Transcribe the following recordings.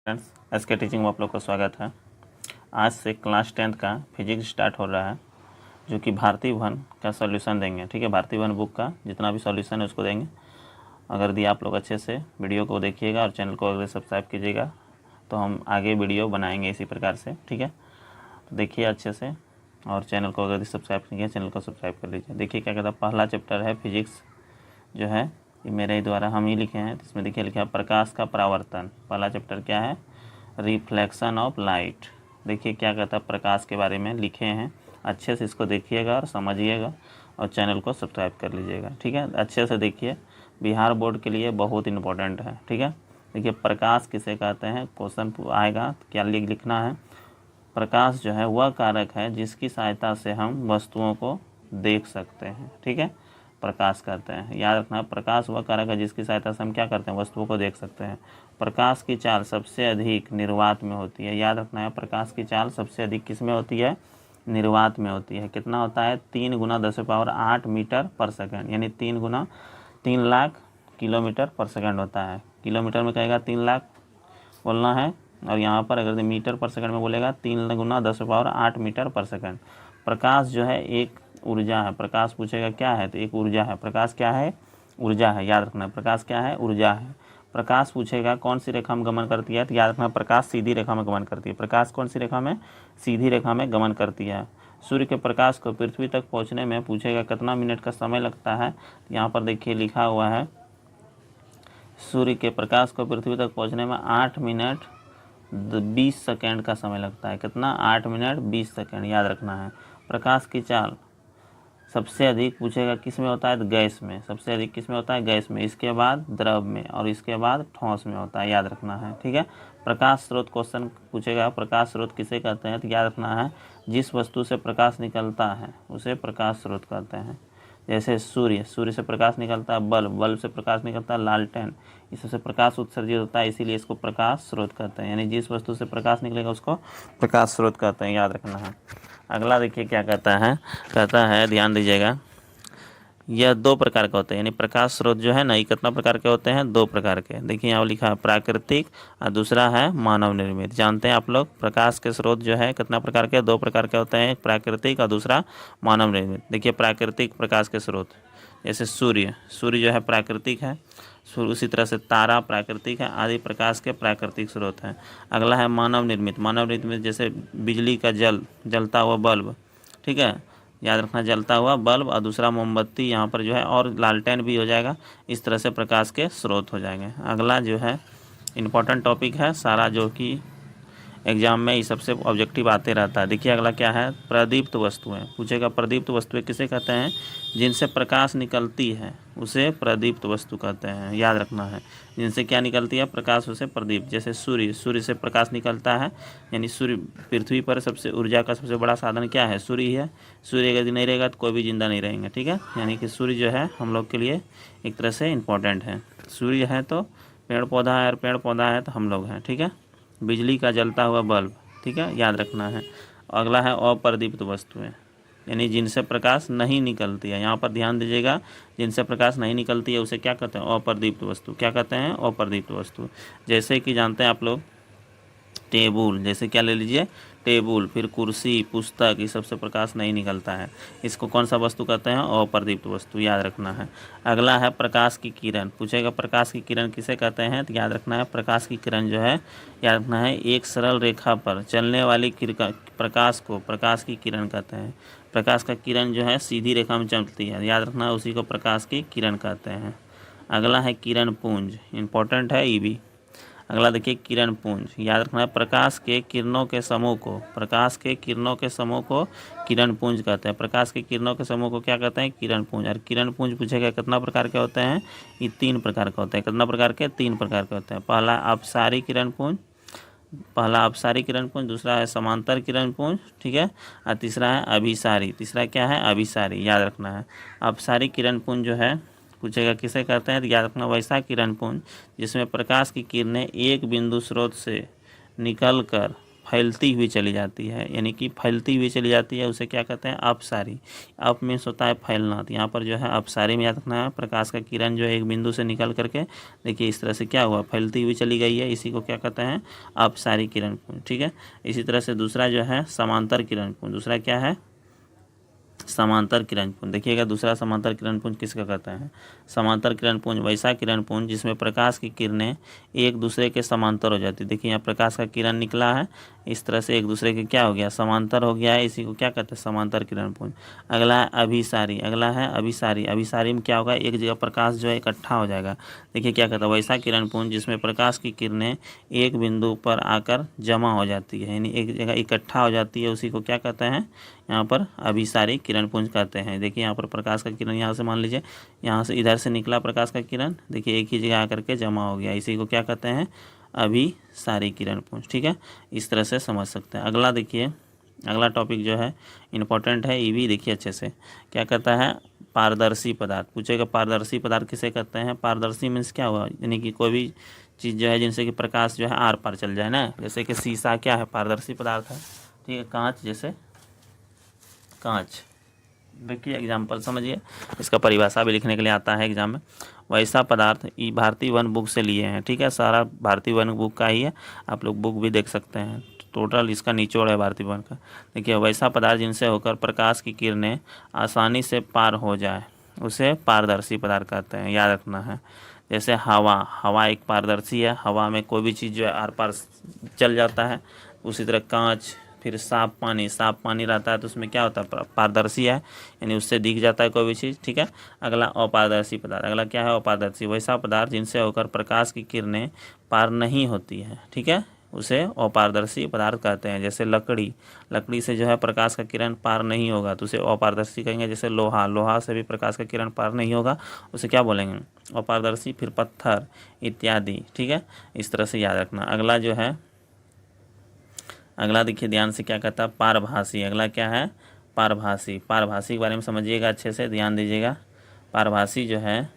Friends, S के teaching में आप लोग का स्वागत है। आज से क्लास 10th का फिजिक्स स्टार्ट हो रहा है, जो कि भारती भवन का सॉल्यूशन देंगे। ठीक है, भारती भवन बुक का जितना भी सॉल्यूशन है उसको देंगे। अगर दिया आप लोग अच्छे से वीडियो को देखिएगा और चैनल को अगर सब्सक्राइब कीजिएगा तो हम आगे वीडियो बनाएंगे इसी प्रकार से। ठीक है, तो देखिए अच्छे से, और चैनल को अगर सब्सक्राइब कीजिए चैनल को सब्सक्राइब कर लीजिए। देखिए क्या कहता है, पहला चैप्टर है फिजिक्स, जो है ये मेरे ही द्वारा हम ही लिखे हैं। तो इसमें देखिए लिखा है प्रकाश का परावर्तन। पहला चैप्टर क्या है, रिफ्लेक्शन ऑफ लाइट। देखिए क्या कहता है, प्रकाश के बारे में लिखे हैं। अच्छे से इसको देखिएगा और समझिएगा और चैनल को सब्सक्राइब कर लीजिएगा। ठीक है, अच्छे से देखिए, बिहार बोर्ड के लिए बहुत इंपॉर्टेंट है। ठीक है, देखिए प्रकाश किसे कहते हैं, क्वेश्चन आएगा तो क्या लिखना है। प्रकाश जो है वह कारक है जिसकी सहायता से हम वस्तुओं को देख सकते हैं। ठीक है, प्रकाश करते हैं, याद रखना है, प्रकाश वह कारक है जिसकी सहायता से हम क्या करते हैं, वस्तुओं को देख सकते हैं। प्रकाश की चाल सबसे अधिक निर्वात में होती है। याद रखना है, प्रकाश की चाल सबसे अधिक किस में होती है, निर्वात में होती है। कितना होता है, 3 × 10⁸ मीटर पर सेकंड, यानी 3 लाख किलोमीटर पर सेकंड होता है। किलोमीटर में कहेगा 3 लाख बोलना है, और यहाँ पर अगर मीटर पर सेकंड में बोलेगा 3 × 10⁸ मीटर पर सेकंड। प्रकाश जो है एक ऊर्जा है। प्रकाश पूछेगा क्या है, तो एक ऊर्जा है। प्रकाश क्या है, ऊर्जा है। याद रखना है, प्रकाश क्या है, ऊर्जा है। प्रकाश पूछेगा कौन सी रेखा में गमन करती है, तो याद रखना प्रकाश सीधी रेखा में गमन करती है। प्रकाश कौन सी रेखा में, सीधी रेखा में गमन करती है। सूर्य के प्रकाश को पृथ्वी तक पहुँचने में पूछेगा कितना मिनट का समय लगता है, तो यहाँ पर देखिए लिखा हुआ है, सूर्य के प्रकाश को पृथ्वी तक पहुँचने में 8 मिनट 20 सेकेंड का समय लगता है। कितना, 8 मिनट 20 सेकेंड। याद रखना है, प्रकाश की चाल सबसे अधिक पूछेगा किस में होता है, तो गैस में। सबसे अधिक किस में होता है, गैस में। इसके बाद द्रव में, और इसके बाद ठोस में होता है। याद रखना है, ठीक है। प्रकाश स्रोत क्वेश्चन पूछेगा, प्रकाश स्रोत किसे कहते हैं, तो याद रखना है जिस वस्तु से प्रकाश निकलता है उसे प्रकाश स्रोत कहते हैं। जैसे सूर्य, सूर्य से प्रकाश निकलता है। बल्ब, बल्ब से प्रकाश निकलता है। लालटेन, इससे प्रकाश उत्सर्जित होता है, इसीलिए इसको प्रकाश स्रोत कहते हैं। यानी जिस वस्तु से प्रकाश निकलेगा उसको प्रकाश स्रोत कहते हैं। याद रखना है। अगला देखिए क्या कहता है ध्यान दीजिएगा, यह 2 प्रकार के होते हैं। यानी प्रकाश स्रोत जो है ना, ये कितना प्रकार के होते हैं, 2 प्रकार के। देखिए यहाँ लिखा है प्राकृतिक और दूसरा है मानव निर्मित। जानते हैं आप लोग प्रकाश के स्रोत जो है कितना प्रकार के, 2 प्रकार के होते हैं, एक प्राकृतिक और दूसरा मानव निर्मित। देखिए प्राकृतिक प्रकाश के स्रोत जैसे सूर्य, सूर्य जो है प्राकृतिक है। उसी तरह से तारा प्राकृतिक है, आदि प्रकाश के प्राकृतिक स्रोत हैं। अगला है मानव निर्मित। मानव निर्मित जैसे बिजली का जलता हुआ बल्ब। ठीक है, याद रखना, जलता हुआ बल्ब, और दूसरा मोमबत्ती यहाँ पर जो है, और लालटेन भी हो जाएगा। इस तरह से प्रकाश के स्रोत हो जाएंगे। अगला जो है इम्पोर्टेंट टॉपिक है सारा, जो कि एग्जाम में ये सबसे ऑब्जेक्टिव आते रहता है। देखिए अगला क्या है, प्रदीप्त वस्तुएं पूछेगा। प्रदीप्त वस्तुएं किसे कहते हैं, जिनसे प्रकाश निकलती है उसे प्रदीप्त वस्तु कहते हैं। याद रखना है, जिनसे क्या निकलती है, प्रकाश, उसे प्रदीप्त। जैसे सूर्य, सूर्य से प्रकाश निकलता है, यानी सूर्य पृथ्वी पर सबसे ऊर्जा का सबसे बड़ा साधन क्या है, सूर्य ही है। सूर्य यदि नहीं रहेगा तो कोई भी जिंदा नहीं रहेंगे। ठीक है, यानी कि सूर्य जो है हम लोग के लिए एक तरह से इम्पोर्टेंट है। सूर्य है तो पेड़ पौधा है, और पेड़ पौधा है तो हम लोग हैं। ठीक है, बिजली का जलता हुआ बल्ब। ठीक है, याद रखना है। अगला है अप्रदीप्त वस्तुएं, यानी जिनसे प्रकाश नहीं निकलती है। यहाँ पर ध्यान दीजिएगा, जिनसे प्रकाश नहीं निकलती है उसे क्या कहते हैं, अप्रदीप्त वस्तु। क्या कहते हैं, अप्रदीप्त वस्तु। जैसे कि जानते हैं आप लोग टेबुल, जैसे क्या ले लीजिए, टेबुल, फिर कुर्सी, पुस्तक, ये सबसे प्रकाश नहीं निकलता है। इसको कौन सा वस्तु कहते हैं, अप्रदीप्त वस्तु। याद रखना है। अगला है प्रकाश की किरण पूछेगा। प्रकाश की किरण किसे कहते हैं, तो याद रखना है प्रकाश की किरण जो है, याद रखना है एक सरल रेखा पर चलने वाली प्रकाश को प्रकाश की किरण कहते हैं। प्रकाश का किरण जो है सीधी रेखा में चलती है, याद रखना है, उसी को प्रकाश की किरण कहते हैं। अगला है किरण पुंज, इंपॉर्टेंट है ये भी। अगला देखिए किरण पुंज, याद रखना है प्रकाश के किरणों के समूह को, प्रकाश के किरणों के समूह को किरण पुंज कहते हैं। प्रकाश के किरणों के समूह को क्या कहते हैं, किरण पुंज। और किरण पुंज पूछेगा कितना प्रकार के होते हैं, ये 3 प्रकार के होते हैं। कितना प्रकार के, 3 प्रकार के होते हैं। पहला अपसारी किरण पुंज, दूसरा है समांतर किरण पुंज, ठीक है, और तीसरा है अभिसारी। तीसरा क्या है, अभिसारी। याद रखना है। अपसारी किरण पुंज जो है पूछेगा किसे कहते हैं, तो याद रखना वैसा किरण पुंज जिसमें प्रकाश की किरणें एक बिंदु स्रोत से निकलकर फैलती हुई चली जाती है, यानी कि फैलती हुई चली जाती है, उसे क्या कहते हैं अपसारी। अप मीन्स होता है फैलना, तो यहाँ पर जो है अपसारी में याद रखना है। प्रकाश का किरण जो है एक बिंदु से निकल करके देखिए इस तरह से क्या हुआ, फैलती हुई चली गई है, इसी को क्या कहते हैं अपसारी किरण पुंज। ठीक है, इसी तरह से दूसरा जो है समांतर किरण पुंज, दूसरा क्या है समांतर किरण पुंज। देखिएगा दूसरा समांतर किरण पुंज किसका कहते हैं, समांतर किरण पुंज वैसा किरण पुंज जिसमें प्रकाश की किरणें एक दूसरे के समांतर हो जाती है। देखिए यहाँ प्रकाश का किरण निकला है, इस तरह से एक दूसरे के क्या हो गया समांतर हो गया है, इसी को क्या कहते हैं समांतर किरण पुंज। अगला है अभिसारी, अगला है अभिसारी। अभिसारी में क्या होगा, एक जगह प्रकाश जो है इकट्ठा हो जाएगा। देखिए क्या कहता है वैसा किरण पुंज जिसमें प्रकाश की किरणें एक बिंदु पर आकर जमा हो जाती है, यानी एक जगह इकट्ठा हो जाती है, उसी को क्या कहते हैं यहाँ पर अभिसारी किरण पुंज कहते हैं। देखिए यहाँ पर प्रकाश का किरण यहाँ से मान लीजिए यहाँ से इधर से निकला प्रकाश का किरण, देखिए एक ही जगह आकर के जमा हो गया, इसी को क्या कहते हैं अभिसारी किरण पुंज। ठीक है, इस तरह से समझ सकते हैं। अगला देखिए, अगला टॉपिक जो है इम्पोर्टेंट है, ये भी देखिए अच्छे से क्या कहता है पारदर्शी पदार्थ। पूछेगा पारदर्शी पदार्थ किसे कहते हैं। पारदर्शी मीन्स क्या हुआ, यानी कि कोई भी चीज़ जो है जिनसे कि प्रकाश जो है आर पार चल जाए ना, जैसे कि शीशा क्या है पारदर्शी पदार्थ है। ठीक है, कांच, जैसे कांच, देखिए एग्जाम्पल समझिए, इसका परिभाषा भी लिखने के लिए आता है एग्जाम में। वैसा पदार्थ, ये भारतीय वन बुक से लिए हैं। ठीक है, सारा भारतीय वन बुक का ही है, आप लोग बुक भी देख सकते हैं, टोटल इसका निचोड़ है भारतीय वन का। देखिए वैसा पदार्थ जिनसे होकर प्रकाश की किरणें आसानी से पार हो जाए उसे पारदर्शी पदार्थ कहते हैं, याद रखना है। जैसे हवा, हवा एक पारदर्शी है, हवा में कोई भी चीज़ जो है आर पार चल जाता है। उसी तरह कांच, फिर साफ पानी, साफ पानी रहता है तो उसमें क्या होता है पारदर्शी है, यानी उससे दिख जाता है कोई भी चीज़। ठीक है, अगला अपारदर्शी पदार्थ, अगला क्या है अपारदर्शी, वैसा पदार्थ जिनसे होकर प्रकाश की किरणें पार नहीं होती है। ठीक है, उसे अपारदर्शी पदार्थ कहते हैं। जैसे लकड़ी, लकड़ी से जो है प्रकाश का किरण पार नहीं होगा तो उसे अपारदर्शी कहेंगे। जैसे लोहा, लोहा से भी प्रकाश का किरण पार नहीं होगा, उसे क्या बोलेंगे अपारदर्शी। फिर पत्थर इत्यादि। ठीक है, इस तरह से याद रखना। अगला जो है, अगला देखिए ध्यान से क्या कहता है पारभासी। अगला क्या है पारभासी। पारभासी के बारे में समझिएगा अच्छे से, ध्यान दीजिएगा। पारभासी जो है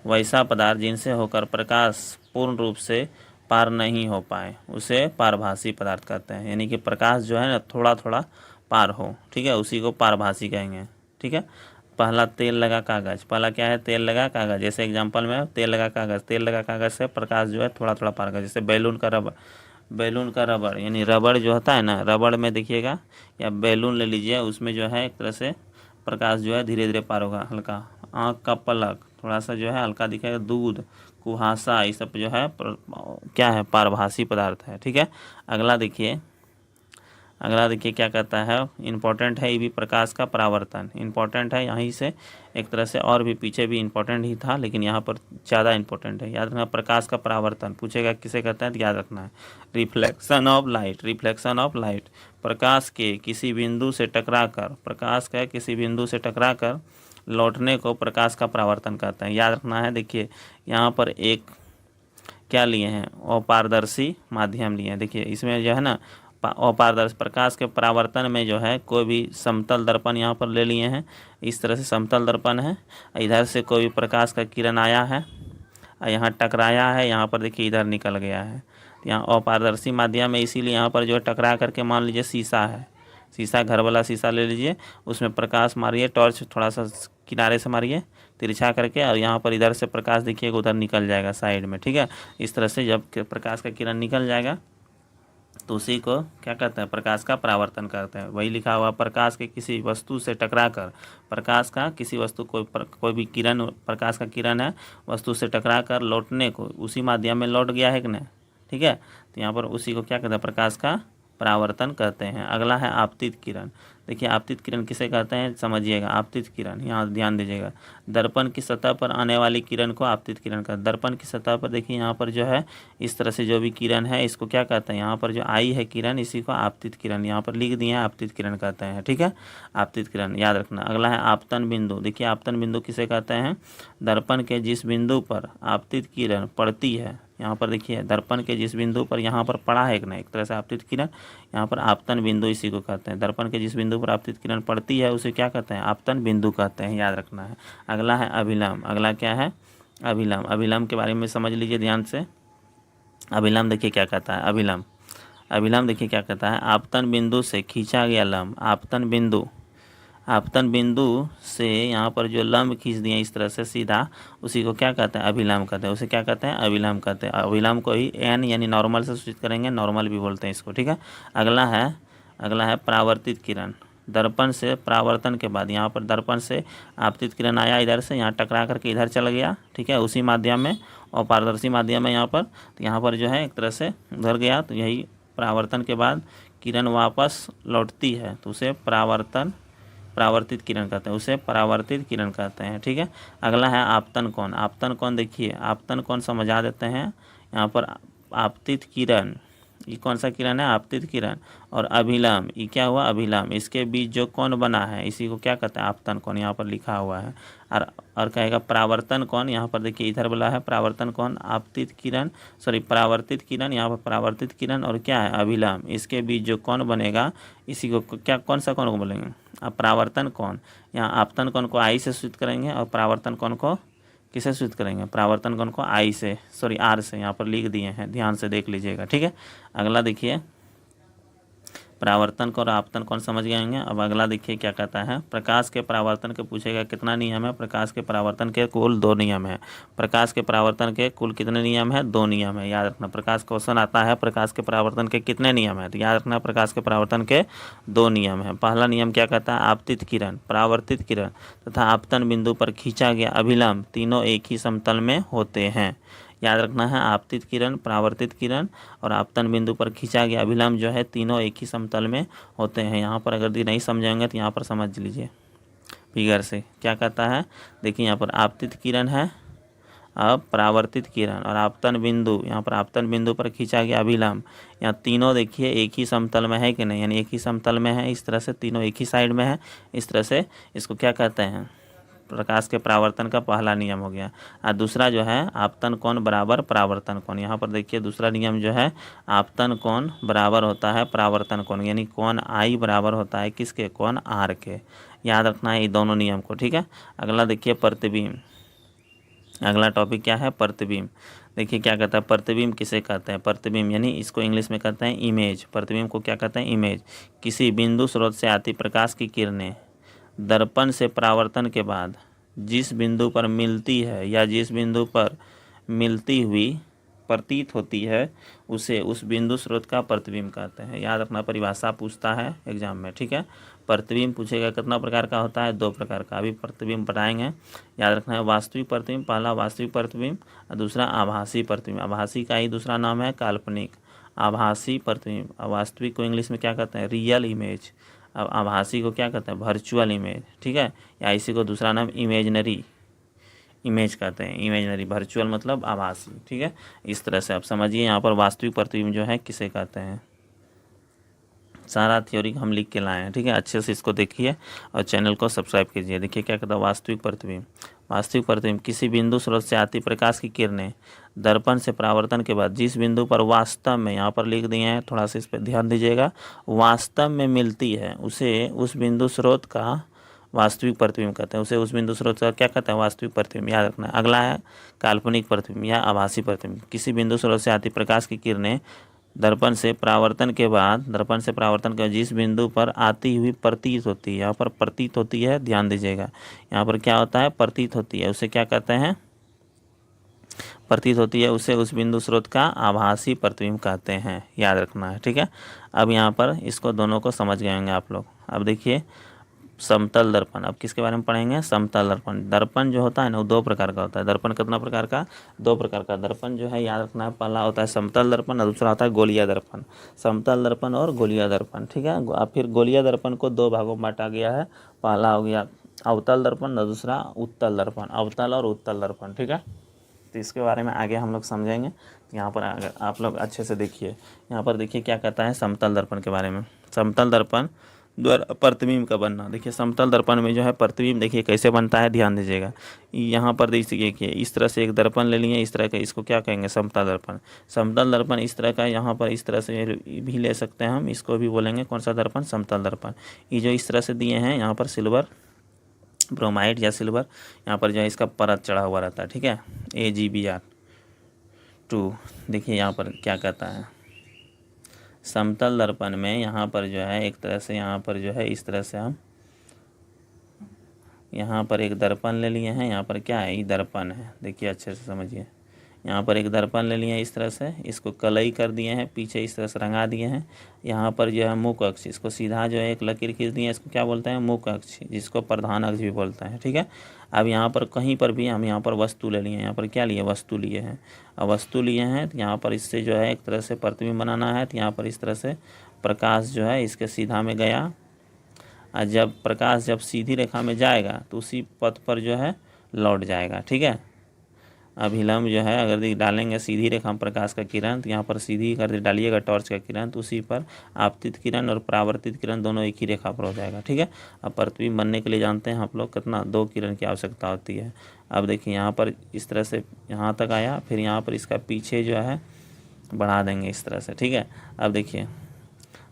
वैसा पदार्थ जिनसे होकर प्रकाश पूर्ण रूप से पार नहीं हो पाए उसे पारभासी पदार्थ कहते हैं, यानी कि प्रकाश जो है ना थोड़ा थोड़ा पार हो। ठीक है, उसी को पारभासी कहेंगे। ठीक है, पहला तेल लगा कागज़, पहला क्या है तेल लगा कागज़। जैसे एग्जांपल में तेल लगा कागज़, तेल लगा कागज़ से प्रकाश जो है थोड़ा थोड़ा पार कर। जैसे बैलून का रबर, बैलून का रबड़, यानी रबड़ जो होता है ना, रबड़ में देखिएगा या बैलून ले लीजिए, उसमें जो है एक तरह से प्रकाश जो है धीरे धीरे पार होगा। हल्का आँख का पलक थोड़ा सा जो है हल्का दिखेगा, दूध, कुहासा, ये सब जो है क्या है पारभासी पदार्थ है। ठीक है, अगला देखिए, अगला देखिए क्या कहता है इम्पोर्टेंट है, ये भी प्रकाश का परावर्तन इम्पोर्टेंट है। यहीं से एक तरह से और भी पीछे भी इम्पोर्टेंट ही था, लेकिन यहाँ पर ज़्यादा इम्पोर्टेंट है। याद रखना प्रकाश का परावर्तन पूछेगा किसे कहते हैं, तो याद रखना है reflection of light. Reflection of light, प्रकाश के किसी बिंदु से टकराकर, प्रकाश का किसी बिंदु से टकराकर लौटने को प्रकाश का परावर्तन कहते हैं, याद रखना है। देखिए यहाँ पर एक क्या लिए हैं अपारदर्शी माध्यम लिए हैं। देखिए इसमें जो है ना अपारदर्शी प्रकाश के परावर्तन में जो है कोई भी समतल दर्पण यहाँ पर ले लिए हैं। इस तरह से समतल दर्पण है, इधर से कोई भी प्रकाश का किरण आया है, यहाँ टकराया है, यहाँ पर देखिए इधर निकल गया है। यहाँ अपारदर्शी माध्यम है, इसीलिए यहाँ पर जो है टकरा करके मान लीजिए शीशा है, शीशा घर वाला शीशा ले लीजिए, उसमें प्रकाश मारिए, टॉर्च थोड़ा सा किनारे से मारिए तिरछा करके, और यहाँ पर इधर से प्रकाश देखिएगा उधर निकल जाएगा साइड में। ठीक है, इस तरह से जब प्रकाश का किरण निकल जाएगा तो उसी को क्या कहते हैं प्रकाश का परावर्तन करते हैं। वही लिखा हुआ प्रकाश के किसी वस्तु से टकराकर, प्रकाश का किसी वस्तु कोई भी किरण, प्रकाश का किरण है वस्तु से टकराकर लौटने को उसी माध्यम में लौट गया है कि नहीं। ठीक है, तो यहाँ पर उसी को क्या कहते हैं प्रकाश का परावर्तन कहते हैं। अगला है आपतित किरण। देखिए आपतित किरण किसे कहते हैं समझिएगा। आपतित किरण यहाँ ध्यान दीजिएगा, दर्पण की सतह पर आने वाली किरण को आपतित किरण कहते हैं। दर्पण की सतह पर देखिए यहाँ पर जो है इस तरह से जो भी किरण है इसको क्या कहते हैं, यहाँ पर जो आई है किरण इसी को आपतित किरण यहाँ पर लिख दिए हैं, आपतित किरण कहते हैं। ठीक है, आपतित किरण याद रखना। अगला है आपतन बिंदु। देखिए आपतन बिंदु किसे कहते हैं, दर्पण के जिस बिंदु पर आपतित किरण पड़ती है, यहाँ पर देखिए दर्पण के जिस बिंदु पर यहाँ पर पड़ा है एक तरह से आपतित किरण, यहाँ पर आपतन बिंदु इसी को कहते हैं। दर्पण के जिस बिंदु पर आपतित किरण पड़ती है उसे क्या कहते हैं आपतन बिंदु कहते हैं, याद रखना है। अगला है अभिलंब। अगला क्या है अभिलंब। अभिलंब के बारे में समझ लीजिए ध्यान से। अभिलंब देखिए क्या कहता है, अभिलंब, अभिलंब देखिए क्या कहता है, आपतन बिंदु से खींचा गया लंब, आपतन बिंदु से यहाँ पर जो लंब खींच दिए इस तरह से सीधा, उसी को क्या कहते हैं, अभिलंब कहते हैं। उसे क्या कहते हैं, अभिलंब कहते हैं। अभिलंब को ही एन यानी नॉर्मल से सूचित करेंगे, नॉर्मल भी बोलते हैं इसको, ठीक है। अगला है परावर्तित किरण। दर्पण से परावर्तन के बाद यहाँ पर दर्पण से आपतित किरण आया इधर से, यहाँ टकरा करके इधर चला गया, ठीक है, उसी माध्यम में, और पारदर्शी माध्यम है यहाँ पर, तो यहाँ पर जो है एक तरह से उधर गया, तो यही परावर्तन के बाद किरण वापस लौटती है, तो उसे परावर्तित किरण कहते हैं, उसे परावर्तित किरण कहते हैं, ठीक है। अगला है आपतन कोण। आपतन कोण देखिए, आपतन कोण समझा देते हैं। यहाँ पर आपतित किरण, ये कौन सा किरण है, आपतित किरण, और अभिलंब, ये क्या हुआ, अभिलंब, इसके बीच जो कोण बना है इसी को क्या कहते हैं, आपतन कोण, यहाँ पर लिखा हुआ है। और कहेगा परावर्तन कोण, यहाँ पर देखिए इधर बोला है परावर्तन कोण, परावर्तित किरण, यहाँ पर परावर्तित किरण और क्या है, अभिलंब, इसके बीच जो कोण बनेगा इसी को क्या, कौन सा कोण को बोलेंगे, अब परावर्तन कोण। यहाँ आपतन कोण को आई से सूचित करेंगे और परावर्तन कोण को किसे सूचित करेंगे, परावर्तन कोण को आई से, आर से, यहाँ पर लिख दिए हैं, ध्यान से देख लीजिएगा, ठीक है। अगला देखिए, परावर्तन कोण और आपतन कोण समझ गए होंगे। अब अगला देखिए क्या कहता है, प्रकाश के परावर्तन के पूछेगा कितना नियम है। प्रकाश के परावर्तन के कुल 2 नियम है। प्रकाश के परावर्तन के कुल कितने नियम है, 2 नियम है, याद रखना। प्रकाश क्वेश्चन आता है प्रकाश के परावर्तन के कितने नियम है, तो याद रखना प्रकाश के परावर्तन के 2 नियम है। पहला नियम क्या कहता है, आपतित किरण, परावर्तित किरण तथा आपतन बिंदु पर खींचा गया अभिलंब तीनों एक ही समतल में होते हैं। याद रखना है, आपतित किरण, परावर्तित किरण और आपतन बिंदु पर खींचा गया अभिलंब जो है तीनों एक ही समतल में होते हैं। यहाँ पर अगर नहीं समझेंगे तो यहाँ पर समझ लीजिए फिगर से क्या कहता है। देखिए यहाँ पर आपतित किरण है, अब परावर्तित किरण और आपतन बिंदु, यहाँ पर आपतन बिंदु पर खींचा गया अभिलंब, यहाँ तीनों देखिए एक ही समतल में है कि नहीं, यानी एक ही समतल में है, इस तरह से तीनों एक ही साइड में है, इस तरह से इसको क्या कहते हैं, प्रकाश के परावर्तन का पहला नियम हो गया। और दूसरा जो है आपतन कोण बराबर परावर्तन कोण। यहाँ पर देखिए दूसरा नियम जो है, आपतन कोण बराबर होता है परावर्तन कोण, यानी कोण आई बराबर होता है किसके, कोण आर के। याद रखना है ये दोनों नियम को, ठीक है। अगला देखिए प्रतिबिंब। अगला टॉपिक क्या है, प्रतिबिंब। देखिए क्या कहता है, प्रतिबिंब किसे कहते हैं, प्रतिबिंब यानी इसको इंग्लिश में कहते हैं इमेज। प्रतिबिंब को क्या कहते हैं, इमेज। किसी बिंदु स्रोत से आती प्रकाश की किरणें दर्पण से परावर्तन के बाद जिस बिंदु पर मिलती है या जिस बिंदु पर मिलती हुई प्रतीत होती है उसे उस बिंदु स्रोत का प्रतिबिंब कहते हैं। याद रखना, परिभाषा पूछता है एग्जाम में, ठीक है। प्रतिबिंब पूछेगा कितना प्रकार का होता है, 2 प्रकार का। अभी प्रतिबिंब बताएंगे, याद रखना है। वास्तविक प्रतिबिंब, पहला वास्तविक प्रतिबिंब और दूसरा आभासी प्रतिबिंब। आभासी का ही दूसरा नाम है काल्पनिक। आभासी प्रतिबिंब, वास्तविक को इंग्लिश में क्या कहते हैं, रियल इमेज। अब आभासी को क्या कहते हैं, वर्चुअल इमेज, ठीक है, या इसी को दूसरा नाम इमेजनरी इमेज कहते हैं। इमेजनरी, वर्चुअल मतलब आभासी, ठीक है। इस तरह से आप समझिए यहाँ पर वास्तविक प्रतिबिंब जो है किसे कहते हैं। सारा थ्योरी हम लिख के लाए हैं, ठीक है। अच्छे से इसको देखिए और चैनल को सब्सक्राइब कीजिए। देखिए क्या कहता है, वास्तविक प्रतिबिंब। वास्तविक प्रतिबिंब, किसी बिंदु स्रोत से आती प्रकाश की किरणें दर्पण से परावर्तन के बाद जिस बिंदु पर वास्तव में, यहाँ पर लिख दिए हैं, थोड़ा सा इस पर ध्यान दीजिएगा, वास्तव में मिलती है उसे उस बिंदु स्रोत का वास्तविक प्रतिबिंब कहते हैं। उसे उस बिंदु स्रोत का क्या कहते हैं, वास्तविक प्रतिबिंब। याद रखना है। अगला है काल्पनिक प्रतिबिंब या आभासी प्रतिबिंब। किसी बिंदु स्रोत से आती प्रकाश की किरणें दर्पण से परावर्तन के बाद जिस बिंदु पर आती हुई प्रतीत होती है, यहाँ पर प्रतीत होती है, ध्यान दीजिएगा, यहाँ पर क्या होता है, प्रतीत होती है, उसे क्या कहते हैं, प्रतीत होती है, उसे उस बिंदु स्रोत का आभासी प्रतिबिंब कहते हैं। याद रखना है, ठीक है। अब यहाँ पर इसको दोनों को समझ गए होंगे आप लोग। अब देखिए समतल दर्पण, अब किसके बारे में पढ़ेंगे, समतल दर्पण। दर्पण जो होता है ना वो 2 प्रकार का होता है। दर्पण कितना प्रकार का, 2 प्रकार का। दर्पण जो है याद रखना है, पहला होता है समतल दर्पण और दूसरा होता है गोलीय दर्पण। समतल दर्पण और गोलीय दर्पण, ठीक है। अब फिर गोलीय दर्पण को 2 भागों में बांटा गया है। पहला हो गया अवतल दर्पण और दूसरा उत्तल दर्पण, अवतल और उत्तल दर्पण, ठीक है। तो इसके बारे में आगे हम लोग समझेंगे। यहाँ पर अगर आप लोग अच्छे से देखिए, यहाँ पर देखिए क्या कहता है समतल दर्पण के बारे में। समतल दर्पण द्वारा प्रतिबिंब का बनना। देखिए समतल दर्पण में जो है प्रतिबिंब देखिए कैसे बनता है, ध्यान दीजिएगा। यहाँ पर देखिए इस तरह से एक दर्पण ले लिए, इस तरह का, इसको क्या कहेंगे, समतल दर्पण। समतल दर्पण इस तरह का, यहाँ पर इस तरह से भी ले सकते हैं हम, इसको भी बोलेंगे कौन सा दर्पण, समतल दर्पण। ये जो इस तरह से दिए हैं, यहाँ पर सिल्वर ब्रोमाइड या सिल्वर, यहाँ पर जो है इसका परत चढ़ा हुआ रहता है, ठीक है, AgBr2। देखिए यहाँ पर क्या कहता है, समतल दर्पण में यहाँ पर जो है एक तरह से, यहाँ पर जो है इस तरह से हम यहाँ पर एक दर्पण ले लिए हैं। यहाँ पर क्या है, ये दर्पण है, देखिए अच्छे से समझिए। यहाँ पर एक दर्पण ले लिए हैं इस तरह से, इसको कलई कर दिए हैं, पीछे इस तरह से रंगा दिए हैं। यहाँ पर जो है मुख अक्ष, इसको सीधा जो है एक लकीर खींच दिए हैं, इसको क्या बोलते हैं, मुख अक्ष, जिसको प्रधान अक्ष भी बोलते हैं। ठीक है, अब यहाँ पर कहीं पर भी हम यहाँ पर वस्तु ले लिए हैं, यहाँ पर क्या लिए, वस्तु लिए हैं। अब वस्तु लिए हैं तो यहाँ पर इससे जो है एक तरह से प्रतिबिंब बनाना है, तो यहाँ पर इस तरह से प्रकाश जो है इसके सीधा में गया, और जब प्रकाश जब सीधी रेखा में जाएगा तो उसी पथ पर जो है लौट जाएगा। ठीक है, अभिलंब जो है अगर डालेंगे सीधी रेखा में प्रकाश का किरण, तो यहाँ पर सीधी कर डालिएगा टॉर्च का किरण, तो उसी पर आपतित किरण और परावर्तित किरण दोनों एक ही रेखा पर हो जाएगा। ठीक है, अब प्रतिबिंब बनने के लिए जानते हैं आप लोग कितना, 2 किरण की आवश्यकता होती है। अब देखिए यहाँ पर इस तरह से यहाँ तक आया, फिर यहाँ पर इसका पीछे जो है बढ़ा देंगे इस तरह से। ठीक है, अब देखिए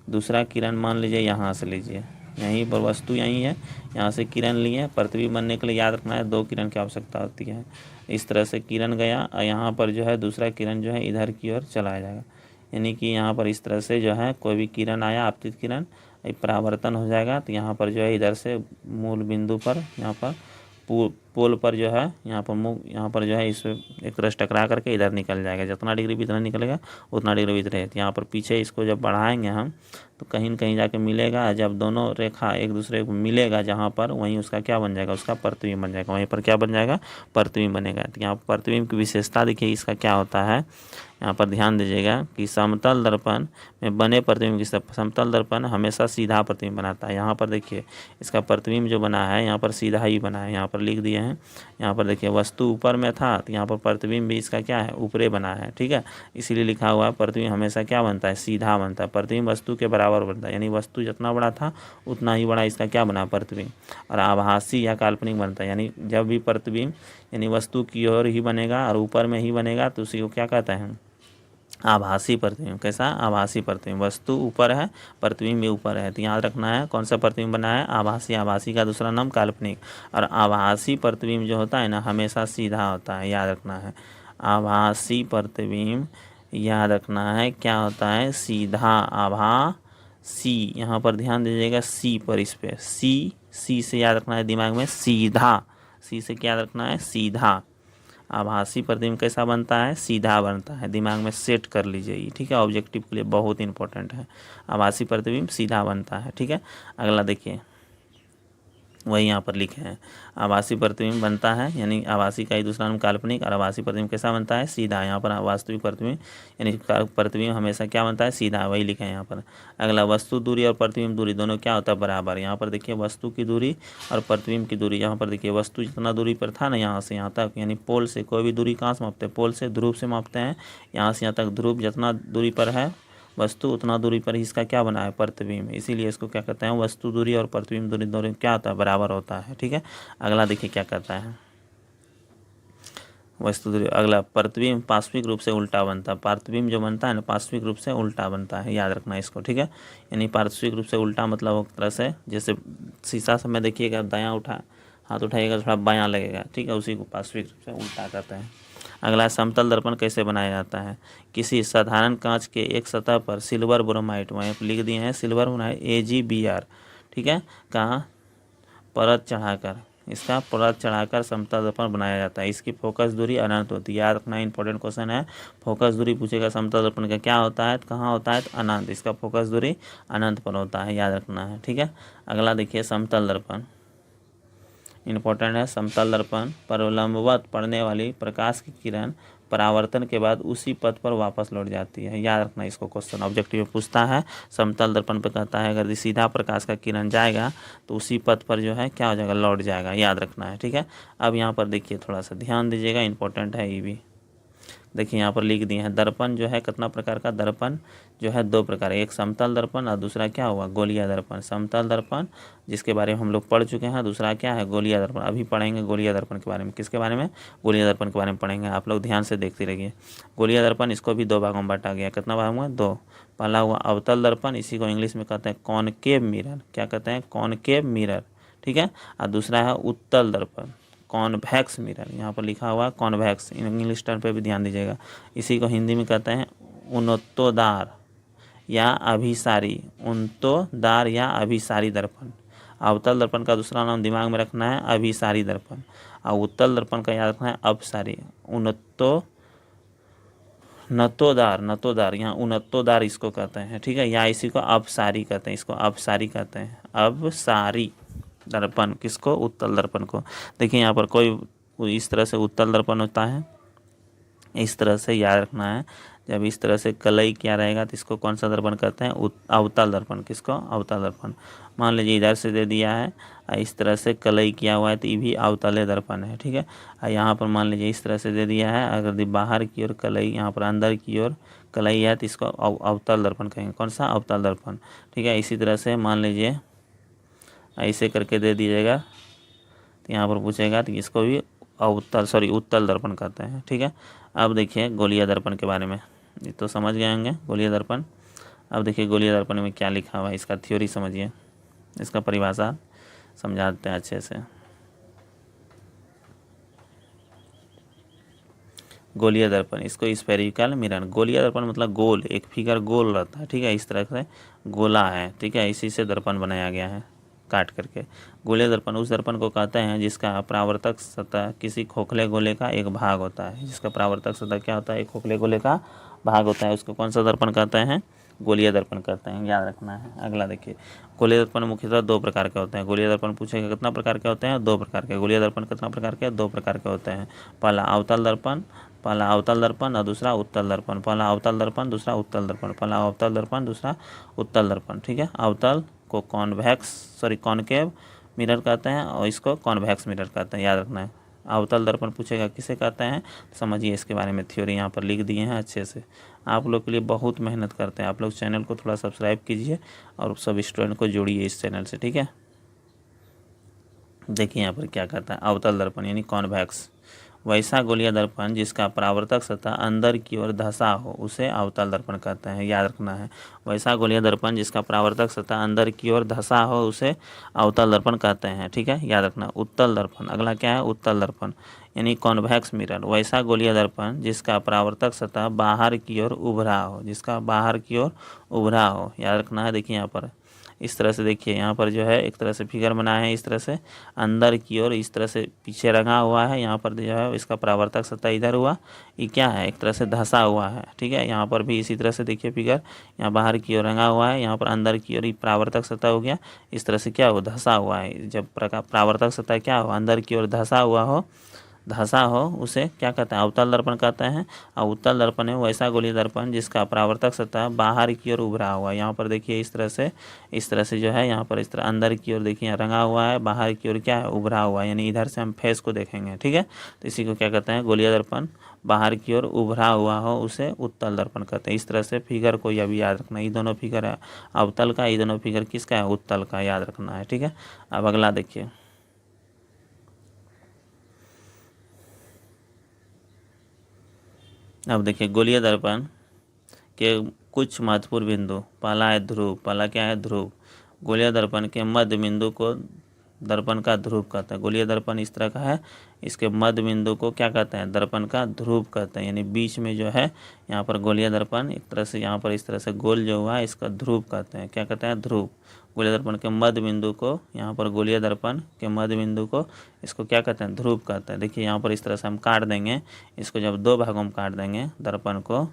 दूसरा किरण मान लीजिए यहाँ से लीजिए, यहीं पर वस्तु यहीं है, यहाँ से किरण लिए, प्रतिबिंब बनने के लिए याद रखना है 2 किरण की आवश्यकता होती है। इस तरह से किरण गया और यहाँ पर जो है दूसरा किरण जो है इधर की ओर चला जाएगा, यानी कि यहाँ पर इस तरह से जो है कोई भी किरण आया आपतित किरण, परावर्तन हो जाएगा, तो यहाँ पर जो है इधर से मूल बिंदु पर यहाँ पर पोल पर जो है यहाँ पर मुख, यहाँ पर जो है इस एक तरह से टकरा करके इधर निकल जाएगा, जितना डिग्री भी इधर निकलेगा उतना डिग्री भी इधर है। तो यहाँ पर पीछे इसको जब बढ़ाएंगे हम तो कहीं न कहीं जाके मिलेगा, जब दोनों रेखा एक दूसरे को मिलेगा जहाँ पर, वहीं उसका क्या बन जाएगा, उसका प्रतिबिंब बन जाएगा, वहीं पर क्या बन जाएगा, प्रतिबिंब बनेगा। तो यहाँ प्रतिबिंब की विशेषता देखिए इसका क्या होता है, यहाँ पर ध्यान दीजिएगा कि समतल दर्पण में बने प्रतिबिंब की, समतल दर्पण हमेशा सीधा प्रतिबिंब बनाता है। यहाँ पर देखिए इसका प्रतिबिंब जो बना है यहाँ पर सीधा ही बना है, यहाँ पर लिख दिए हैं। यहाँ पर देखिए वस्तु ऊपर में था तो यहाँ पर प्रतिबिंब भी इसका क्या है, ऊपरे बना है। ठीक है, इसीलिए लिखा हुआ है प्रतिबिंब हमेशा क्या बनता है, सीधा बनता है। प्रतिबिंब वस्तु के बराबर बनता है, यानी वस्तु जितना बड़ा था उतना ही बड़ा इसका क्या बना, प्रतिबिंब। और आभासी या काल्पनिक बनता है, यानी जब भी प्रतिबिंब यानी वस्तु की ओर ही बनेगा और ऊपर में ही बनेगा तो उसी को क्या कहते हैं, आभासी प्रतिबिंब। कैसा, आभासी प्रतिबिंब, वस्तु ऊपर है प्रतिबिंब भी ऊपर है, तो याद रखना है कौन सा प्रतिबिंब बना है, आभासी। आभासी का दूसरा नाम काल्पनिक। और आभासी प्रतिबिंब जो होता है ना हमेशा सीधा होता है, याद रखना है। आभासी प्रतिबिंब याद रखना है क्या होता है, सीधा। आभासी, यहाँ पर ध्यान दीजिएगा सी पर, इस पे सी से याद रखना है दिमाग में, सीधा। सी से क्या याद रखना है, सीधा। आभासी प्रतिबिंब कैसा बनता है, सीधा बनता है, दिमाग में सेट कर लीजिए ये। ठीक है, ऑब्जेक्टिव के लिए बहुत इंपॉर्टेंट है, आभासी प्रतिबिंब सीधा बनता है। ठीक है, अगला देखिए वही यहाँ पर लिखे हैं, आभासी प्रतिबिंब बनता है, यानी आभासी का ही दूसरा नाम काल्पनिक। और आभासी प्रतिबिंब कैसा बनता है, सीधा। यहाँ पर वास्तविक प्रतिबिंब यानी प्रतिबिंब हमेशा क्या बनता है, सीधा, वही लिखे हैं यहाँ पर। अगला वस्तु दूरी और प्रतिबिंब दूरी दोनों क्या होता है, बराबर। यहाँ पर देखिए वस्तु की दूरी और प्रतिबिंब की दूरी, यहाँ पर देखिए वस्तु जितना दूरी पर था ना यहाँ से यहाँ तक, यानी पोल से कोई भी दूरी कहाँ से मापते हैं, पोल से, ध्रुव से मापते हैं। यहाँ से यहाँ तक ध्रुव जितना दूरी पर है वस्तु उतना दूरी पर ही इसका क्या बना है, प्रतिबिंब। इसीलिए इसको क्या कहते हैं, वस्तु दूरी और प्रतिबिंब दूरी दोनों क्या होता है, बराबर होता है। ठीक है, अगला देखिए क्या कहता है, वस्तु दूरी। अगला प्रतिबिंब पार्श्विक रूप से उल्टा बनता है। प्रतिबिंब जो बनता है ना पार्श्विक रूप से उल्टा बनता है, याद रखना इसको। ठीक है, यानी पार्श्विक रूप से उल्टा मतलब एक तरह से जैसे शीशा से में देखिएगा दायां हाथ उठाइएगा थोड़ा बायां लगेगा। ठीक है, उसी को पार्श्विक रूप से उल्टा करते हैं। अगला समतल दर्पण कैसे बनाया जाता है, किसी साधारण कांच के एक सतह पर सिल्वर ब्रोमाइड, वहीं पर लिख दिए हैं सिल्वर ब्रोमाइड AgBr। ठीक है, कहाँ परत चढ़ाकर, इसका परत चढ़ाकर समतल दर्पण बनाया जाता है। इसकी फोकस दूरी अनंत होती है, याद रखना इंपॉर्टेंट क्वेश्चन है। फोकस दूरी पूछेगा समतल दर्पण का क्या होता है, कहाँ होता है, अनंत। इसका फोकस दूरी अनंत पर होता है, याद रखना है। ठीक है, अगला देखिए समतल दर्पण इंपॉर्टेंट है। समतल दर्पण पर लंबवत पड़ने वाली प्रकाश की किरण परावर्तन के बाद उसी पथ पर वापस लौट जाती है, याद रखना इसको। क्वेश्चन ऑब्जेक्टिव में पूछता है, समतल दर्पण पे कहता है अगर सीधा प्रकाश का किरण जाएगा तो उसी पथ पर जो है क्या हो जाएगा, लौट जाएगा, याद रखना है। ठीक है, अब यहाँ पर देखिए थोड़ा सा ध्यान दीजिएगा, इंपॉर्टेंट है ये भी। देखिए यहाँ पर लिख दिए हैं दर्पण जो है कितना प्रकार का, दर्पण जो है 2 प्रकार है, एक समतल दर्पण और दूसरा क्या हुआ, गोलीय दर्पण। समतल दर्पण जिसके बारे में हम लोग पढ़ चुके हैं, दूसरा क्या है, गोलीय दर्पण। अभी पढ़ेंगे गोलीय दर्पण के बारे में, किसके बारे में, गोलीय दर्पण के बारे में पढ़ेंगे। आप लोग ध्यान से देखते रहिए। गोलीय दर्पण इसको भी 2 भागों में बांटा गया, कितना भाग हुआ, 2। पहला हुआ अवतल दर्पण, इसी को इंग्लिश में कहते हैं कॉनकेव मिरर, क्या कहते हैं, कॉनकेव मिरर। ठीक है, और दूसरा है उत्तल दर्पण, कॉन्वेक्स मिरर, यहाँ पर लिखा हुआ कॉन्वेक्स, इंग्लिश टर्म पे भी ध्यान दीजिएगा। इसी को हिंदी में कहते हैं उन्नतोदार या अभिसारी, उन्नतोदार या अभिसारी दर्पण। अवतल दर्पण का दूसरा नाम दिमाग में रखना है अभिसारी दर्पण, और उत्तल दर्पण का याद रखना है अपसारी। नतोदार यहाँ उन्नतोदार इसको कहते हैं, ठीक है, या इसी को अपसारी कहते हैं, इसको अपसारी कहते हैं, अपसारी दर्पण किसको, उत्तल दर्पण को। देखिए यहाँ पर कोई इस तरह से उत्तल दर्पण होता है, इस तरह से याद रखना है। जब इस तरह से कलई क्या रहेगा तो इसको कौन सा दर्पण कहते हैं, अवतल दर्पण, किसको, अवतल दर्पण। मान लीजिए इधर से दे दिया है, इस तरह से कलई किया हुआ है तो ये भी अवतल दर्पण है, ठीक है। यहाँ पर मान लीजिए इस तरह से दे दिया है, अगर बाहर की ओर कलई, यहाँ पर अंदर की ओर कलई है तो इसको अवतल दर्पण कहेंगे, कौन सा, अवतल दर्पण, ठीक है। इसी तरह से मान लीजिए ऐसे करके दे दीजिएगा तो यहाँ पर पूछेगा तो इसको भी उत्तल दर्पण कहते हैं, ठीक है। अब देखिए गोलीय दर्पण के बारे में, ये तो समझ गए होंगे गोलीय दर्पण। अब देखिए गोलीय दर्पण में क्या लिखा हुआ है, इसका थ्योरी समझिए, इसका परिभाषा समझाते हैं अच्छे से। गोलीय दर्पण, इसको स्फेरिकल मिरर, गोलीय दर्पण मतलब गोल, एक फिगर गोल रहता है, ठीक है, इस तरह से गोला है, ठीक है, इसी से दर्पण बनाया गया है काट करके। गोलीय दर्पण उस दर्पण को कहते हैं जिसका परावर्तक सतह किसी खोखले गोले का एक भाग होता है, जिसका परावर्तक सतह क्या होता है, एक खोखले गोले का भाग होता है, उसको कौन सा दर्पण कहते हैं, गोलीय दर्पण कहते हैं, याद रखना है। अगला देखिए, गोलीय दर्पण मुख्यतः दो प्रकार के होते हैं। गोलीय दर्पण पूछेगा कितना प्रकार के होते हैं, दो प्रकार के। गोलीय दर्पण कितना प्रकार के, दो प्रकार के होते हैं। पहला अवतल दर्पण और दूसरा उत्तल दर्पण। पहला अवतल दर्पण, दूसरा उत्तल दर्पण। पहला अवतल दर्पण, दूसरा उत्तल दर्पण, ठीक है। अवतल को कॉनकेव मिरर कहते हैं और इसको कॉन्वेक्स मिरर कहते हैं, याद रखना है। अवतल दर्पण पूछेगा किसे कहते हैं, समझिए इसके बारे में थ्योरी यहाँ पर लिख दिए हैं अच्छे से। आप लोग के लिए बहुत मेहनत करते हैं, आप लोग चैनल को थोड़ा सब्सक्राइब कीजिए और सब स्टूडेंट को जोड़िए इस चैनल से, ठीक है। देखिए यहाँ पर क्या कहता है, अवतल दर्पण यानी कॉन्वेक्स, वैसा गोलीय दर्पण जिसका परावर्तक सतह अंदर की ओर धंसा हो उसे अवतल दर्पण कहते हैं, याद रखना है। वैसा गोलीय दर्पण जिसका परावर्तक सतह अंदर की ओर धंसा हो उसे अवतल दर्पण कहते हैं, ठीक है, याद रखना। उत्तल दर्पण, अगला क्या है, उत्तल दर्पण यानी कॉन्वेक्स मिरर, वैसा गोलीय दर्पण जिसका परावर्तक सतह बाहर की ओर उभरा हो, जिसका बाहर की ओर उभरा हो, याद रखना है। देखिए यहाँ पर इस तरह से, देखिए यहाँ पर जो है एक तरह से फिगर बनाया है, इस तरह से अंदर की ओर इस तरह से पीछे रंगा हुआ है, यहाँ पर जो है इसका परावर्तक सतह इधर हुआ, ये क्या है, एक तरह से धंसा हुआ है, ठीक है। यहाँ पर भी इसी तरह से देखिए फिगर, यहाँ बाहर की ओर रंगा हुआ है, यहाँ पर अंदर की ओर परावर्तक सतह हो गया, इस तरह से क्या हो, धंसा हुआ है। जब परावर्तक सतह क्या हो, अंदर की ओर धंसा हो उसे क्या कहते हैं, अवतल दर्पण कहते हैं। और उत्तल दर्पण है वैसा गोलीय दर्पण जिसका परावर्तक सतह बाहर की ओर उभरा हुआ है। यहाँ पर देखिए इस तरह से जो है यहाँ पर इस तरह अंदर की ओर देखिए रंगा हुआ है, बाहर की ओर क्या है, उभरा हुआ है, यानी इधर से हम फेस को देखेंगे, ठीक है। तो इसी को क्या कहते हैं, गोलीय दर्पण बाहर की ओर उभरा हुआ हो उसे उत्तल दर्पण कहते हैं। इस तरह से फिगर को यह भी याद रखना है, ये दोनों फिगर है अवतल का, ये दोनों फिगर किसका है, उत्तल का, याद रखना है, ठीक है। अब अगला देखिए, अब देखिए गोलीय दर्पण के कुछ महत्वपूर्ण बिंदु, पहला है ध्रुव, पहला क्या है, ध्रुव। गोलीय दर्पण के मध्य बिंदु को दर्पण का ध्रुव कहते हैं। गोलीय दर्पण इस तरह का है, इसके मध्य बिंदु को क्या कहते हैं, दर्पण का ध्रुव कहते हैं, यानी बीच में जो है यहाँ पर गोलीय दर्पण एक तरह से यहाँ पर इस तरह से गोल जो हुआ है इसका ध्रुव कहते हैं, क्या कहते हैं, ध्रुव। गोलीय दर्पण के मध्य बिंदु को, यहाँ पर गोलीय दर्पण के मध्य बिंदु को इसको क्या कहते हैं, ध्रुव कहते हैं। देखिए यहाँ पर इस तरह से हम काट देंगे इसको, जब दो भागों में काट देंगे दर्पण को,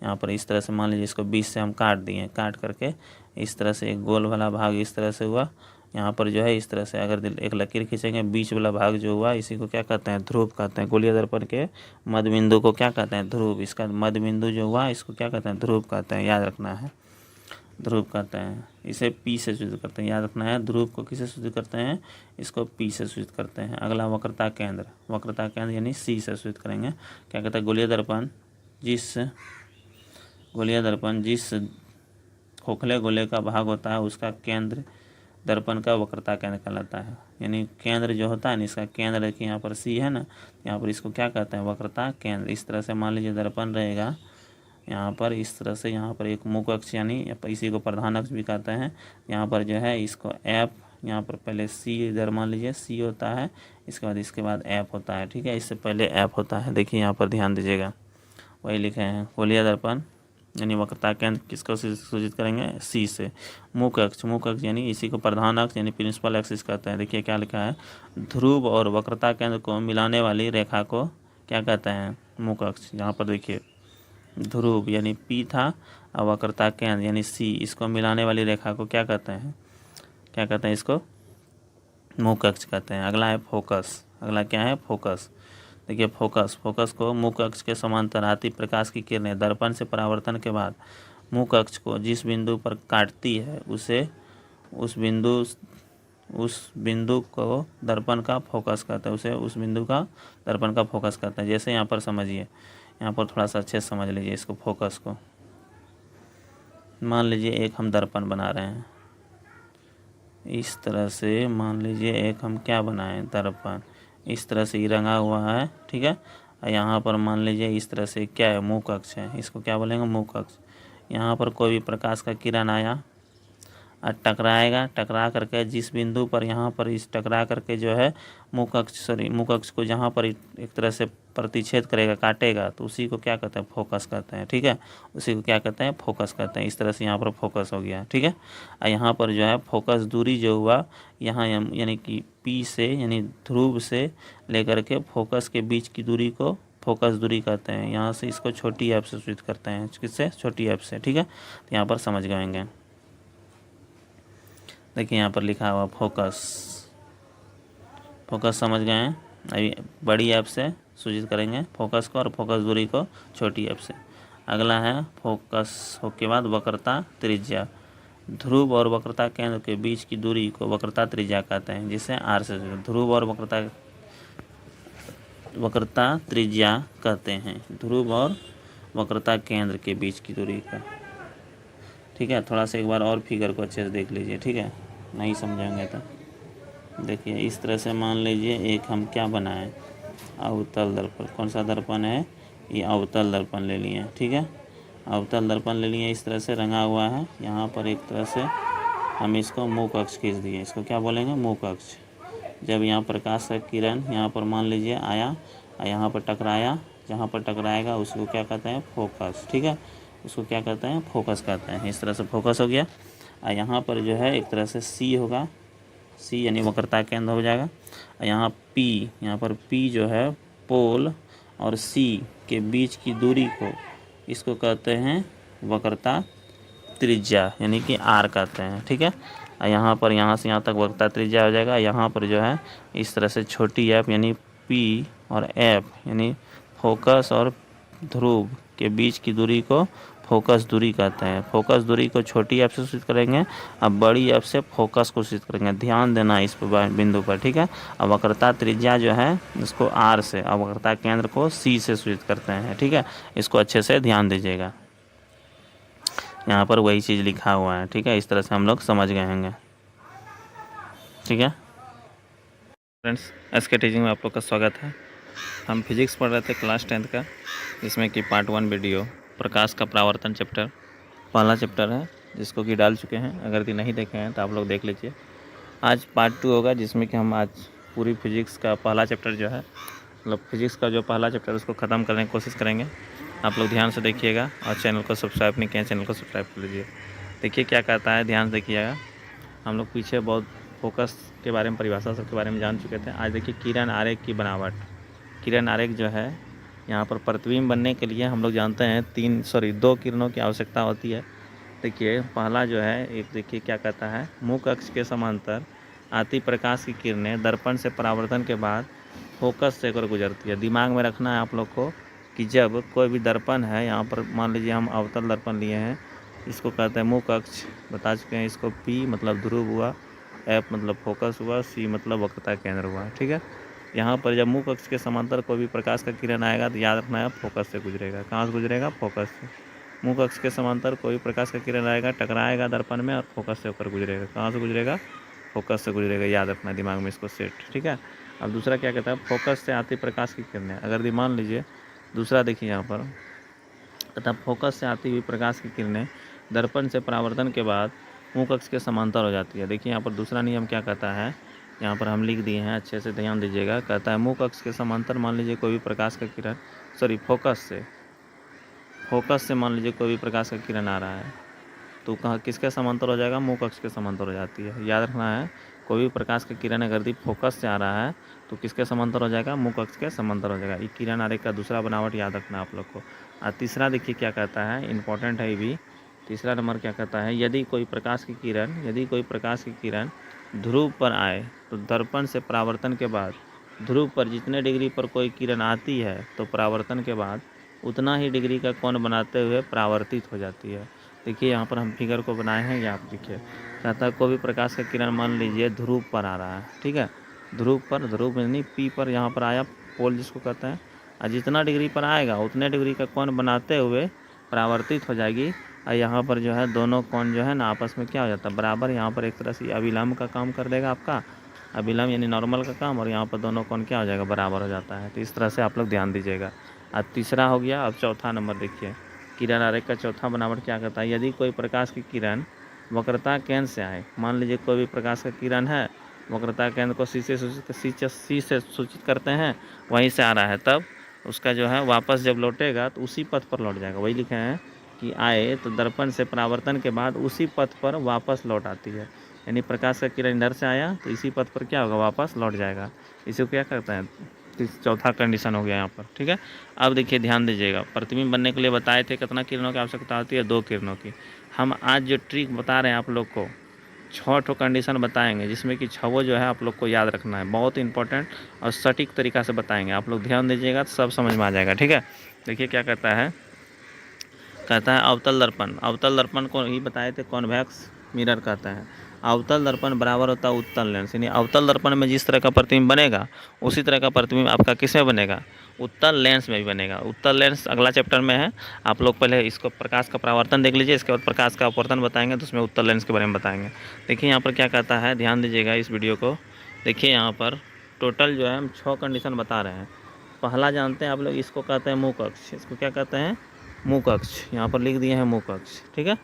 यहाँ पर इस तरह से मान लीजिए इसको 20 से हम काट दिए, काट करके इस तरह से एक गोल वाला भाग इस तरह से हुआ, यहाँ पर जो है इस तरह से अगर एक लकीर खींचेंगे, बीच वाला भाग जो हुआ इसी को क्या कहते हैं, ध्रुव कहते हैं। गोलीय दर्पण के मध्य बिंदु को क्या कहते हैं, ध्रुव। इसका मध्य बिंदु जो हुआ इसको क्या कहते हैं, ध्रुव कहते हैं, याद रखना है, ध्रुव कहते हैं। इसे पी से सूचित करते हैं, याद रखना है। ध्रुव को किसे सूचित करते हैं, इसको पी से सूचित करते हैं। अगला वक्रता केंद्र यानी सी से सूचित करेंगे। क्या कहते हैं, गोलीय दर्पण जिस खोखले गोले का भाग होता है उसका केंद्र दर्पण का वक्रता केंद्र कहलाता है। यानी केंद्र जो होता है ना, इसका केंद्र देखिए यहाँ पर सी है ना, यहाँ पर इसको क्या कहते हैं, वक्रता केंद्र। इस तरह से मान लीजिए दर्पण रहेगा यहाँ पर, इस तरह से यहाँ पर एक मुख्य अक्ष यानी इसी को प्रधान अक्ष भी कहते हैं। यहाँ पर जो है इसको एफ, यहाँ पर पहले सी, इधर मान लीजिए सी होता है, इसके बाद एफ होता है, ठीक है, इससे पहले एफ होता है। देखिए यहाँ पर ध्यान दीजिएगा, वही लिखे हैं। गोलीय दर्पण यानी वक्रता केंद्र किसको सूचित करेंगे, सी से। मुख्य अक्ष यानी इसी को प्रधान अक्ष यानी प्रिंसिपल एक्सिस कहते हैं। देखिए क्या लिखा है, ध्रुव और वक्रता केंद्र को मिलाने वाली रेखा को क्या कहते हैं, मुख्य अक्ष। यहाँ पर देखिए ध्रुव यानी पी था और वक्रता केंद्र यानी सी, इसको मिलाने वाली रेखा को क्या कहते हैं, इसको मुख्य अक्ष कहते हैं। अगला है फोकस। अगला क्या है, फोकस। देखिए फोकस को मुख्य अक्ष के समांतर आती प्रकाश की किरणें दर्पण से परावर्तन के बाद मुख्य अक्ष को जिस बिंदु पर काटती है उस बिंदु को दर्पण का फोकस कहते हैं। उस बिंदु का दर्पण का फोकस कहते हैं। जैसे यहाँ पर समझिए, यहाँ पर थोड़ा सा अच्छे से समझ लीजिए इसको, फोकस को। मान लीजिए एक हम दर्पण बना रहे हैं, इस तरह से मान लीजिए एक हम क्या बनाएं, दर्पण। इस तरह से ये रंगा हुआ है, ठीक है। यहाँ पर मान लीजिए इस तरह से क्या है, मुख्य अक्ष है, इसको क्या बोलेंगे, मुख्य अक्ष। यहाँ पर कोई भी प्रकाश का किरण आया और टकरा करके जिस बिंदु पर यहाँ पर इस टकरा करके जो है मुख्य अक्ष को जहाँ पर एक तरह से प्रतिच्छेद करेगा, काटेगा, तो उसी को क्या कहते हैं, फोकस कहते हैं, ठीक है। उसी को क्या कहते हैं, फोकस कहते हैं। इस तरह से यहाँ पर फोकस हो गया, ठीक है। और यहाँ पर जो है फोकस दूरी जो हुआ यहाँ यानी कि पी से यानी ध्रुव से लेकर के फोकस के बीच की दूरी को फोकस दूरी कहते हैं। यहाँ से इसको छोटी एफ से सूचित करते हैं, किससे, छोटी एफ से, ठीक है। तो यहाँ पर समझ गएंगे। देखिए यहाँ पर लिखा हुआ फोकस समझ गए हैं। अभी बड़ी ऐप से सूचित करेंगे फोकस को और फोकस दूरी को छोटी ऐप से। अगला है फोकस के बाद वक्रता त्रिज्या। ध्रुव और वक्रता केंद्र के बीच की दूरी को वक्रता त्रिज्या कहते हैं, जिसे आर से ध्रुव और वक्रता त्रिज्या कहते हैं। ध्रुव और वक्रता केंद्र के बीच की दूरी का, ठीक है। थोड़ा सा एक बार और फिगर को अच्छे से देख लीजिए, ठीक है, नहीं समझेंगे तो। देखिए इस तरह से मान लीजिए एक हम क्या बनाएं, अवतल दर्पण। कौन सा दर्पण है, ये अवतल दर्पण ले लिए, ठीक है। अवतल दर्पण ले लिए, इस तरह से रंगा हुआ है। यहाँ पर एक तरह से हम इसको मुख्य अक्ष खींच दिए, इसको क्या बोलेंगे, मुख्य अक्ष। जब यहाँ प्रकाश का किरण यहाँ पर मान लीजिए आया और यहाँ पर टकराया, जहाँ पर टकराएगा उसको क्या कहते हैं, फोकस, ठीक है। उसको क्या कहते हैं, फोकस कहते हैं। इस तरह से फोकस हो गया। और यहाँ पर जो है एक तरह से सी होगा, सी यानी वक्रता केंद्र हो जाएगा। और यहाँ पर पी जो है पोल और सी के बीच की दूरी को इसको कहते हैं वक्रता त्रिज्या यानी कि आर कहते हैं, ठीक है। और यहाँ से यहाँ तक वक्रता त्रिज्या हो जाएगा। यहाँ पर जो है इस तरह से छोटी एफ यानी पी और एफ यानी फोकस और ध्रुव के बीच की दूरी को फोकस दूरी कहते हैं। फोकस दूरी को छोटी एफ से सूचित करेंगे, अब बड़ी एफ से फोकस को सूचित करेंगे। ध्यान देना इस बिंदु पर, ठीक है। अब वक्रता त्रिज्या जो है इसको आर से और वक्रता केंद्र को सी से सूचित करते हैं, ठीक है। इसको अच्छे से ध्यान दीजिएगा, यहाँ पर वही चीज़ लिखा हुआ है, ठीक है। इस तरह से हम लोग समझ गए होंगे, ठीक है। फ्रेंड्स, एसके टीचिंग में आप लोग का स्वागत है। हम फिजिक्स पढ़ रहे थे क्लास 10th का, जिसमें कि पार्ट 1 वीडियो प्रकाश का परावर्तन चैप्टर पहला चैप्टर है, जिसको कि डाल चुके हैं। अगर यदि नहीं देखे हैं तो आप लोग देख लीजिए। आज पार्ट 2 होगा, जिसमें कि हम आज पूरी फिजिक्स का पहला चैप्टर जो है, मतलब फिजिक्स का जो पहला चैप्टर उसको ख़त्म करने की कोशिश करेंगे। आप लोग ध्यान से देखिएगा और चैनल को सब्सक्राइब नहीं किए, चैनल को सब्सक्राइब कर लीजिए। देखिए क्या कहता है, ध्यान से देखिएगा। हम लोग पीछे बहुत फोकस के बारे में, परिभाषा सब के बारे में जान चुके थे। आज देखिए किरण आरेख की बनावट। किरण आरेख जो है, यहाँ पर प्रतिबिंब बनने के लिए हम लोग जानते हैं 2 किरणों की आवश्यकता होती है। देखिए पहला जो है, एक देखिए क्या कहता है, मुख्य अक्ष के समांतर आती प्रकाश की किरणें दर्पण से परावर्तन के बाद फोकस से होकर गुजरती है। दिमाग में रखना है आप लोग को कि जब कोई भी दर्पण है, यहाँ पर मान लीजिए हम अवतल दर्पण लिए हैं, इसको कहते हैं मुख्य अक्ष, बता चुके हैं। इसको पी मतलब ध्रुव हुआ, एफ मतलब फोकस हुआ, सी मतलब वक्रता केंद्र हुआ, ठीक है। यहाँ पर जब मुख्य अक्ष के समांतर कोई भी प्रकाश का किरण आएगा तो याद रखना है फोकस से गुजरेगा। कहाँ से गुजरेगा, फोकस से। मुख्य अक्ष के समांतर कोई प्रकाश का किरण आएगा, टकराएगा दर्पण में और फोकस से होकर गुजरेगा। कहाँ से गुजरेगा, फोकस से गुजरेगा। याद रखना है, दिमाग में इसको सेट, ठीक है। अब दूसरा क्या कहता है, फोकस से आती प्रकाश की किरणें। अगर मान लीजिए दूसरा देखिए यहाँ पर कहता है फोकस से आती हुई प्रकाश की किरणें दर्पण से परावर्तन के बाद मुख्य अक्ष के समांतर हो जाती है। देखिए यहाँ पर दूसरा नियम क्या कहता है, यहाँ पर हम लिख दिए हैं, अच्छे से ध्यान दीजिएगा। कहता है मुख्य अक्ष के समांतर मान लीजिए कोई भी प्रकाश का किरण फोकस फोकस से मान लीजिए कोई भी प्रकाश का किरण आ रहा है तो कहाँ किसके समांतर हो जाएगा, मुख अक्ष के समांतर हो जाती है। याद रखना है, कोई भी प्रकाश का किरण अगर यदि फोकस से आ रहा है तो किसके समांतर हो जाएगा, मुख अक्ष के समांतर हो जाएगा। ये किरण आरेख का दूसरा बनावट याद रखना आप लोग को। और तीसरा देखिए क्या कहता है, इंपॉर्टेंट है ये भी। तीसरा नंबर क्या कहता है, यदि कोई प्रकाश की किरण ध्रुव पर आए तो दर्पण से परावर्तन के बाद ध्रुव पर जितने डिग्री पर कोई किरण आती है तो परावर्तन के बाद उतना ही डिग्री का कोण बनाते हुए परावर्तित हो जाती है। देखिए यहाँ पर हम फिगर को बनाए हैं, ये आप देखिए। कहता है कोई भी प्रकाश का किरण मान लीजिए ध्रुव पर आ रहा है, ठीक है, ध्रुव यानी पी पर यहाँ पर आया, पोल जिसको कहते हैं, और जितना डिग्री पर आएगा उतने डिग्री का कोण बनाते हुए परावर्तित हो जाएगी। और यहाँ पर जो है दोनों कोण जो है ना आपस में क्या हो जाता है, बराबर। यहाँ पर एक तरह से अभिलंब का काम कर देगा आपका, अभिलंब यानी नॉर्मल का काम, और यहाँ पर दोनों कोण क्या हो जाएगा, बराबर हो जाता है। तो इस तरह से आप लोग ध्यान दीजिएगा। अब तीसरा हो गया। अब चौथा नंबर देखिए, किरण आरेख का चौथा बनावट क्या कहता है, यदि कोई प्रकाश की किरण वक्रता केंद्र से आए, मान लीजिए कोई भी प्रकाश का किरण है, वक्रता केंद्र को सी से सूचित करते हैं, वहीं से आ रहा है, तब उसका जो है वापस जब लौटेगा तो उसी पथ पर लौट जाएगा। वही लिखे हैं कि आए तो दर्पण से परावर्तन के बाद उसी पथ पर वापस लौट आती है। यानी प्रकाश का किरण इधर से आया तो इसी पथ पर क्या होगा, वापस लौट जाएगा। इसे क्या करते हैं, चौथा कंडीशन हो गया यहाँ पर, ठीक है। अब देखिए ध्यान दीजिएगा, प्रतिबिंब बनने के लिए बताए थे कितना किरणों की आवश्यकता होती है, 2 किरणों की। हम आज जो ट्रिक बता रहे हैं आप लोग को, 6 ठो कंडीशन बताएंगे, जिसमें कि 6 जो है आप लोग को याद रखना है। बहुत इंपॉर्टेंट और सटीक तरीका से बताएंगे, आप लोग ध्यान दीजिएगा तो सब समझ में आ जाएगा, ठीक है। देखिए क्या कहता है, कहता है अवतल दर्पण को ही बताए थे कॉन्वेक्स मिरर कहते हैं। अवतल दर्पण बराबर होता है उत्तल लेंस, यानी अवतल दर्पण में जिस तरह का प्रतिबिंब बनेगा उसी तरह का प्रतिबिंब आपका किस में बनेगा, उत्तल लेंस में भी बनेगा। उत्तल लेंस अगला चैप्टर में है, आप लोग पहले इसको प्रकाश का परावर्तन देख लीजिए, इसके बाद प्रकाश का अपवर्तन बताएंगे, तो उसमें उत्तल लेंस के बारे में बताएंगे। देखिए यहाँ पर क्या कहता है, ध्यान दीजिएगा इस वीडियो को। देखिए यहाँ पर टोटल जो है हम 6 कंडीशन बता रहे हैं। पहला जानते हैं आप लोग, इसको कहते हैं मुख अक्ष। इसको क्या कहते हैं, मुख अक्ष। यहाँ पर लिख दिए हैं मुख अक्ष, ठीक है।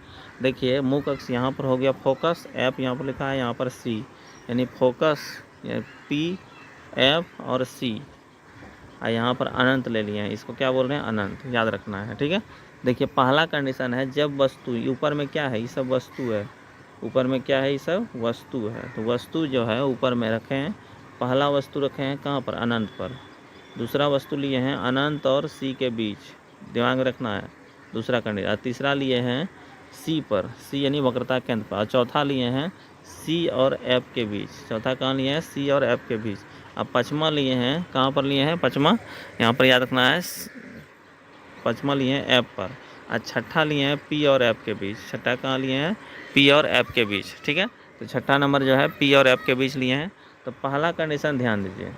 देखिए मुख अक्ष यहाँ पर हो गया फोकस, एफ यहाँ पर लिखा है, यहाँ पर सी, यानी फोकस पी एफ और सी, और यहाँ पर अनंत ले लिए हैं, इसको क्या बोल रहे हैं, अनंत, याद रखना है, ठीक है। देखिए पहला कंडीशन है, जब वस्तु, ऊपर में क्या है, ये सब वस्तु है, ऊपर में क्या है, ये सब वस्तु है, तो वस्तु जो है ऊपर में रखे हैं, पहला वस्तु रखे हैं कहाँ पर, अनंत पर। दूसरा वस्तु लिए हैं अनंत और सी के बीच, दिमाग में रखना है, दूसरा कंडीशन। तीसरा लिए हैं सी पर, सी यानी वक्रता केंद्र पर। और चौथा लिए हैं सी और एफ के बीच, चौथा कहाँ लिए हैं, सी और एफ के बीच। अब पचमा लिए हैं, कहाँ पर लिए हैं पचमा, यहाँ पर याद रखना है, पचमा लिए हैं एफ पर। और छठा लिए हैं पी और एफ के बीच, छठा कहाँ लिए हैं, पी और एफ के बीच, ठीक है। तो छठा नंबर जो है पी और एफ के बीच लिए हैं। तो पहला कंडीशन ध्यान दीजिए,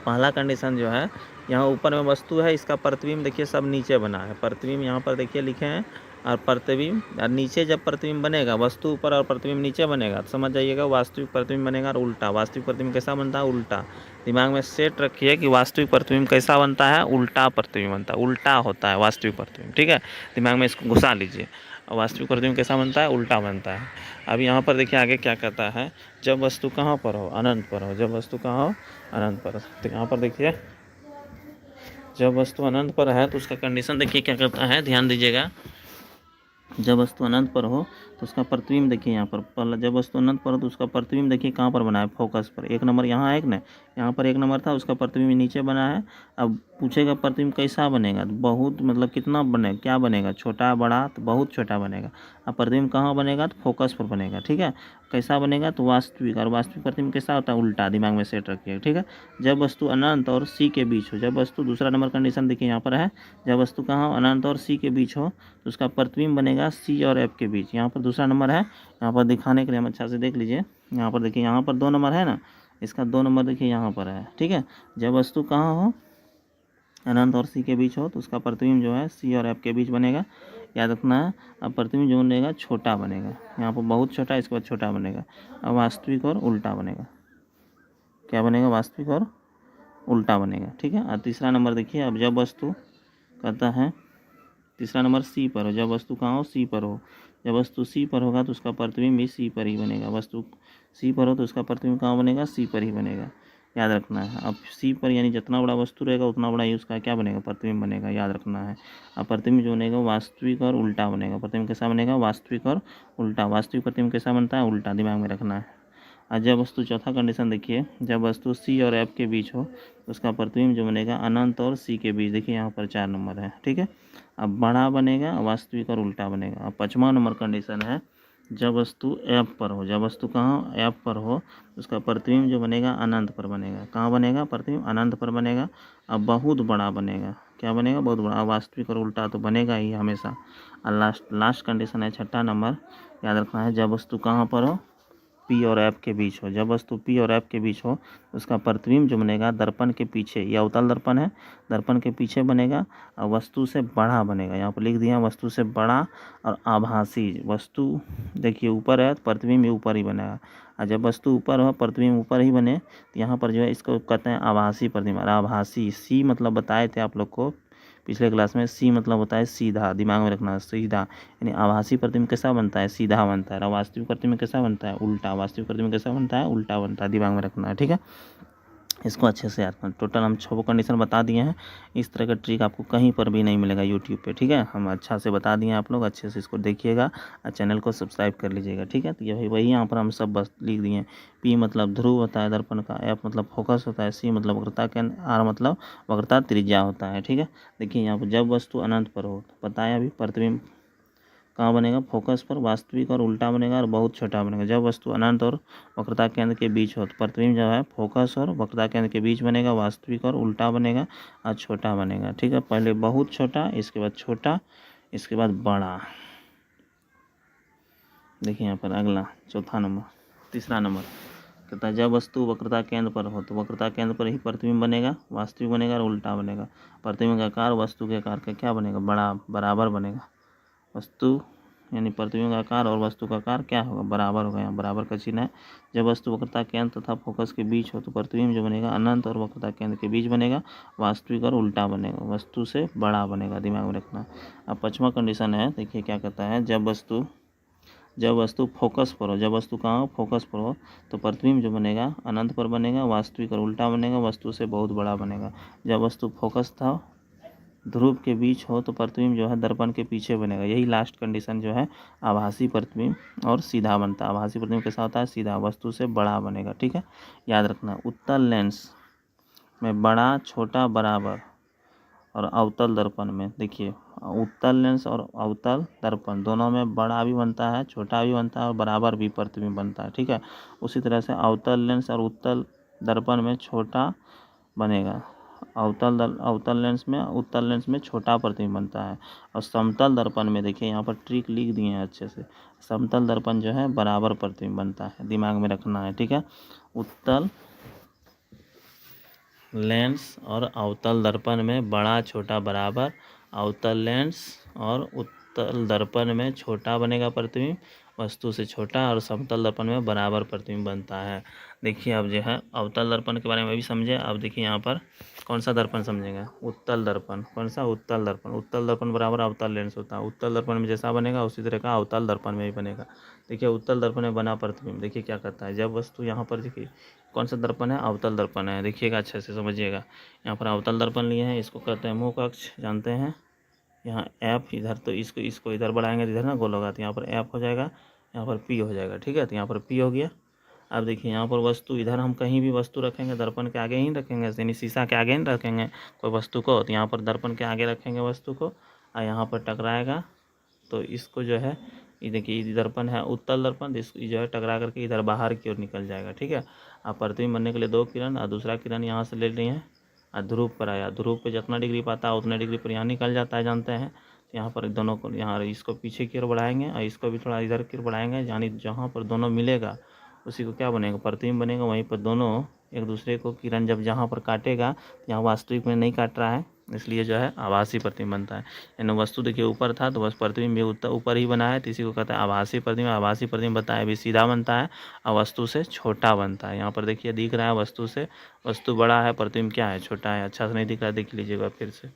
पहला कंडीशन जो है, यहाँ ऊपर में वस्तु है, इसका प्रतिबिंब देखिए सब नीचे बना है, प्रतिबिंब यहाँ पर देखिए लिखे हैं, और प्रतिबिंब, और नीचे जब प्रतिबिंब बनेगा, वस्तु ऊपर और प्रतिबिंब नीचे बनेगा, तो समझ जाइएगा वास्तविक प्रतिबिंब बनेगा और उल्टा। वास्तविक प्रतिबिंब कैसा बनता है, उल्टा। दिमाग में सेट रखिए कि वास्तविक प्रतिबिंब कैसा बनता है, उल्टा प्रतिबिंब बनता है, उल्टा होता है वास्तविक प्रतिबिंब, ठीक है। दिमाग में इसको घुसा लीजिए, वास्तविक प्रतिबिंब कैसा बनता है, उल्टा बनता है। अब यहाँ पर देखिए आगे क्या कहता है, जब वस्तु कहाँ पर हो, अनंत पर हो, जब वस्तु कहाँ हो, अनंत पर। तो यहाँ पर देखिए जब वस्तु अनंत पर है तो उसका कंडीशन देखिए क्या कहता है, ध्यान दीजिएगा। जब वस्तु अनंत पर हो तो उसका प्रतिबिंब देखिए यहाँ पर, पहला जब वस्तु अनंत पर हो तो उसका प्रतिबिंब देखिए कहाँ पर बना है, फोकस पर। 1 नंबर यहाँ है, एक ने यहाँ पर 1 नंबर था, उसका प्रतिबिंब नीचे बना है। अब पूछेगा प्रतिबिंब कैसा बनेगा, तो बहुत मतलब कितना बनेगा, क्या बनेगा, छोटा बड़ा, तो बहुत छोटा बनेगा। अब प्रतिबिंब कहाँ बनेगा, तो फोकस पर बनेगा, ठीक है। कैसा बनेगा, तो वास्तविक, और वास्तविक प्रतिबिंब कैसा होता है, उल्टा, दिमाग में सेट रखिए, ठीक है। जब वस्तु अनंत और सी के बीच हो, जब वस्तु, दूसरा नंबर कंडीशन देखिए यहाँ पर है, जब वस्तु कहाँ अनंत और सी के बीच हो तो उसका प्रतिबिंब बनेगा सी और एफ के बीच। यहाँ पर दूसरा नंबर है, यहाँ पर दिखाने के लिए हम अच्छा से देख लीजिए, यहाँ पर देखिए, यहाँ पर 2 नंबर है ना, इसका 2 नंबर देखिए यहाँ पर है, ठीक है। जब वस्तु कहाँ हो, अनंत और सी के बीच हो तो उसका प्रतिबिंब जो है सी और एफ के बीच बनेगा, याद रखना है। अब प्रतिबिंब जो बनेगा छोटा बनेगा, यहाँ पर बहुत छोटा, इसके बाद छोटा बनेगा। अब वास्तविक और उल्टा बनेगा, क्या बनेगा, वास्तविक और उल्टा बनेगा, ठीक है। और तीसरा नंबर देखिए, अब जब वस्तु कहता है, तीसरा नंबर सी पर हो, जब वस्तु कहाँ हो, सी पर हो, जब वस्तु सी पर होगा तो उसका प्रतिबिंब भी सी पर ही बनेगा। वस्तु सी पर हो तो उसका प्रतिबिंब कहाँ बनेगा, सी पर ही बनेगा। याद रखना है। अब सी पर यानी जितना बड़ा वस्तु रहेगा उतना बड़ा ही उसका क्या बनेगा, प्रतिबिंब बनेगा, याद रखना है। अब प्रतिबिंब जो बनेगा वास्तविक और उल्टा बनेगा। प्रतिबिंब कैसा बनेगा, वास्तविक और उल्टा। वास्तविक प्रतिबिंब कैसा बनता है, उल्टा, दिमाग में रखना है। और जब वस्तु, चौथा कंडीशन देखिए, जब वस्तु सी और एफ के बीच हो तो उसका प्रतिबिंब जो बनेगा अनंत और सी के बीच। देखिए यहाँ पर 4 नंबर है, ठीक है। अब बड़ा बनेगा, वास्तविक और उल्टा बनेगा। अब 5वां नंबर कंडीशन है, जब वस्तु एफ पर हो। जब वस्तु कहाँ, एफ पर हो, उसका प्रतिबिंब जो बनेगा अनंत पर बनेगा। कहाँ बनेगा, प्रतिबिंब अनंत पर बनेगा। अब बहुत बड़ा बनेगा, क्या बनेगा, बहुत बड़ा। वास्तविक और उल्टा तो बनेगा ही हमेशा। और लास्ट कंडीशन है 6ठा नंबर, याद रखना है, जब वस्तु कहाँ पर हो, पी और एफ के बीच हो। जब वस्तु पी और एफ के बीच हो तो उसका प्रतिबिंब जो बनेगा दर्पण के पीछे, यह अवतल दर्पण है, दर्पण के पीछे बनेगा और वस्तु से बड़ा बनेगा। यहाँ पर लिख दिया वस्तु से बड़ा और आभासी। वस्तु देखिए ऊपर है तो प्रतिबिंब भी ऊपर ही बनेगा, और जब वस्तु ऊपर हो प्रतिबिंब ऊपर ही बने तो यहाँ पर जो है इसको कहते हैं आभासी प्रतिबिंब। आभासी, सी मतलब बताए थे आप लोग को पिछले क्लास में, सी मतलब होता है सीधा, दिमाग में रखना है, सीधा। यानी आभासी प्रतिबिंब कैसा बनता है, सीधा बनता है। और वास्तविक प्रतिबिंब कैसा बनता है, उल्टा। वास्तविक प्रतिबिंब कैसा बनता है, उल्टा बनता है, दिमाग में रखना है, ठीक है। इसको अच्छे से याद करना। टोटल हम 6 कंडीशन बता दिए हैं। इस तरह का ट्रिक आपको कहीं पर भी नहीं मिलेगा यूट्यूब पे, ठीक है। हम अच्छा से बता दिए, आप लोग अच्छे से इसको देखिएगा और चैनल को सब्सक्राइब कर लीजिएगा, ठीक है। तो ये वही यहाँ पर हम सब बस लिख दिए। पी मतलब ध्रुव होता है दर्पण का, एफ मतलब फोकस होता है, सी मतलब वक्रता केंद्र, आर मतलब वक्रता त्रिज्या होता है, ठीक है। देखिए यहाँ पर जब वस्तु अनंत पर हो तो बताया अभी प्रतिबिंब कहाँ बनेगा, फोकस पर। वास्तविक और उल्टा बनेगा और बहुत छोटा बनेगा। जब वस्तु अनंत और वक्रता केंद्र के बीच हो तो प्रतिबिंब जो है फोकस और वक्रता केंद्र के बीच बनेगा, वास्तविक और उल्टा बनेगा और छोटा बनेगा, ठीक है। पहले बहुत छोटा, इसके बाद छोटा, इसके बाद बड़ा। देखिए यहाँ पर अगला चौथा नंबर, तीसरा नंबर कहता है जब वस्तु वक्रता केंद्र पर हो तो वक्रता केंद्र पर ही प्रतिबिंब बनेगा, वास्तविक बनेगा और उल्टा बनेगा। प्रतिबिंब का आकार वस्तु के आकार का क्या बनेगा, बड़ा, बराबर बनेगा। वस्तु यानी प्रतिबिंब का आकार और वस्तु का आकार क्या होगा, बराबर होगा। यहाँ बराबर का चिन्ह है। जब वस्तु वक्रता केंद्र तथा फोकस के बीच हो तो प्रतिबिंब जो बनेगा अनंत और वक्रता केंद्र के बीच बनेगा, वास्तविक और उल्टा बनेगा, वस्तु से बड़ा बनेगा, दिमाग में रखना। अब 5वां कंडीशन है, देखिए क्या कहता है, जब वस्तु फोकस पर हो। जब वस्तु कहाँ हो, फोकस पर हो तो प्रतिबिंब जो बनेगा अनंत पर बनेगा, वास्तविक और उल्टा बनेगा, वस्तु से बहुत बड़ा बनेगा। जब वस्तु फोकस था ध्रुव के बीच हो तो प्रतिबिंब जो है दर्पण के पीछे बनेगा। यही लास्ट कंडीशन जो है आभासी प्रतिबिंब और सीधा बनता है। आभासी प्रतिबिंब कैसा होता है, सीधा, वस्तु से बड़ा बनेगा, ठीक है। याद रखना उत्तल लेंस में बड़ा, छोटा, बराबर, और अवतल दर्पण में देखिए उत्तल लेंस और अवतल दर्पण दोनों में बड़ा भी बनता है, छोटा भी बनता है और बराबर भी प्रतिबिंब बनता है, ठीक है। उसी तरह से अवतल लेंस और उत्तल दर्पण में छोटा बनेगा, अवतल लेंस में, उत्तल लेंस में छोटा प्रतिबिंब बनता है। और समतल दर्पण में देखिए यहाँ पर ट्रिक लिख दिए हैं अच्छे से, समतल दर्पण जो है बराबर प्रतिबिंब बनता है, दिमाग में रखना है, ठीक है। उत्तल लेंस और अवतल दर्पण में बड़ा, छोटा, बराबर। अवतल लेंस और उत्तल दर्पण में छोटा बनेगा प्रतिबिंब, वस्तु से छोटा, और समतल दर्पण में बराबर प्रतिबिंब बनता है। देखिए अब जो है अवतल दर्पण के बारे में भी समझे। अब देखिए यहाँ पर कौन सा दर्पण समझेंगे, उत्तल दर्पण। कौन सा, उत्तल दर्पण। उत्तल दर्पण बराबर अवतल लेंस होता है। उत्तल दर्पण में जैसा बनेगा उसी तरह का अवतल दर्पण में भी बनेगा। देखिए उत्तल दर्पण में बना प्रतिबिंब देखिए क्या करता है, जब वस्तु यहाँ पर देखिए कौन सा दर्पण है, अवतल दर्पण है। देखिएगा अच्छे से समझिएगा, यहाँ पर अवतल दर्पण लिए हैं, इसको कहते हैं मुख अक्ष, जानते हैं। यहाँ एफ इधर, तो इसको इधर बढ़ाएंगे तो इधर ना गोल होगा, तो यहाँ पर एफ हो जाएगा, यहाँ पर पी हो जाएगा, ठीक है। तो यहाँ पर पी हो गया। अब देखिए यहाँ पर वस्तु, इधर हम कहीं भी वस्तु रखेंगे दर्पण के आगे ही रखेंगे, यानी शीशा के आगे ही रखेंगे कोई वस्तु को, तो यहाँ पर दर्पण के आगे रखेंगे वस्तु को और यहाँ पर टकराएगा तो इसको जो है, ये देखिए दर्पण है उत्तल दर्पण, इसको जो है टकरा करके इधर बाहर की ओर निकल जाएगा, ठीक है। अब प्रतिबिंब बनने के लिए 2 किरण और दूसरा किरण यहाँ से ले रही हैं और ध्रुव पर आया, ध्रुव पे जितना डिग्री पाता है उतना डिग्री पर यहाँ निकल जाता है, जानते हैं। यहाँ पर दोनों को, यहाँ इसको पीछे की ओर बढ़ाएंगे और इसको भी थोड़ा इधर की ओर बढ़ाएंगे, यानी जहाँ पर दोनों मिलेगा उसी को क्या बनेगा, प्रतिबिंब बनेगा। वहीं पर दोनों एक दूसरे को किरण जब जहाँ पर काटेगा, यहाँ वास्तविक में नहीं काट रहा है, इसलिए जो है आभासी प्रतिबिंब बनता है। यानी वस्तु देखिए ऊपर था तो बस प्रतिबिंब भी ऊपर ही बना है, तो इसी को कहते हैं आभासी प्रतिबिंब। आभासी प्रतिबिंब बताया भी सीधा बनता है और वस्तु से छोटा बनता है। यहाँ पर देखिए दिख रहा है वस्तु बड़ा है, प्रतिबिंब क्या है, छोटा है। अच्छा से नहीं दिख रहा, देख लीजिएगा फिर से,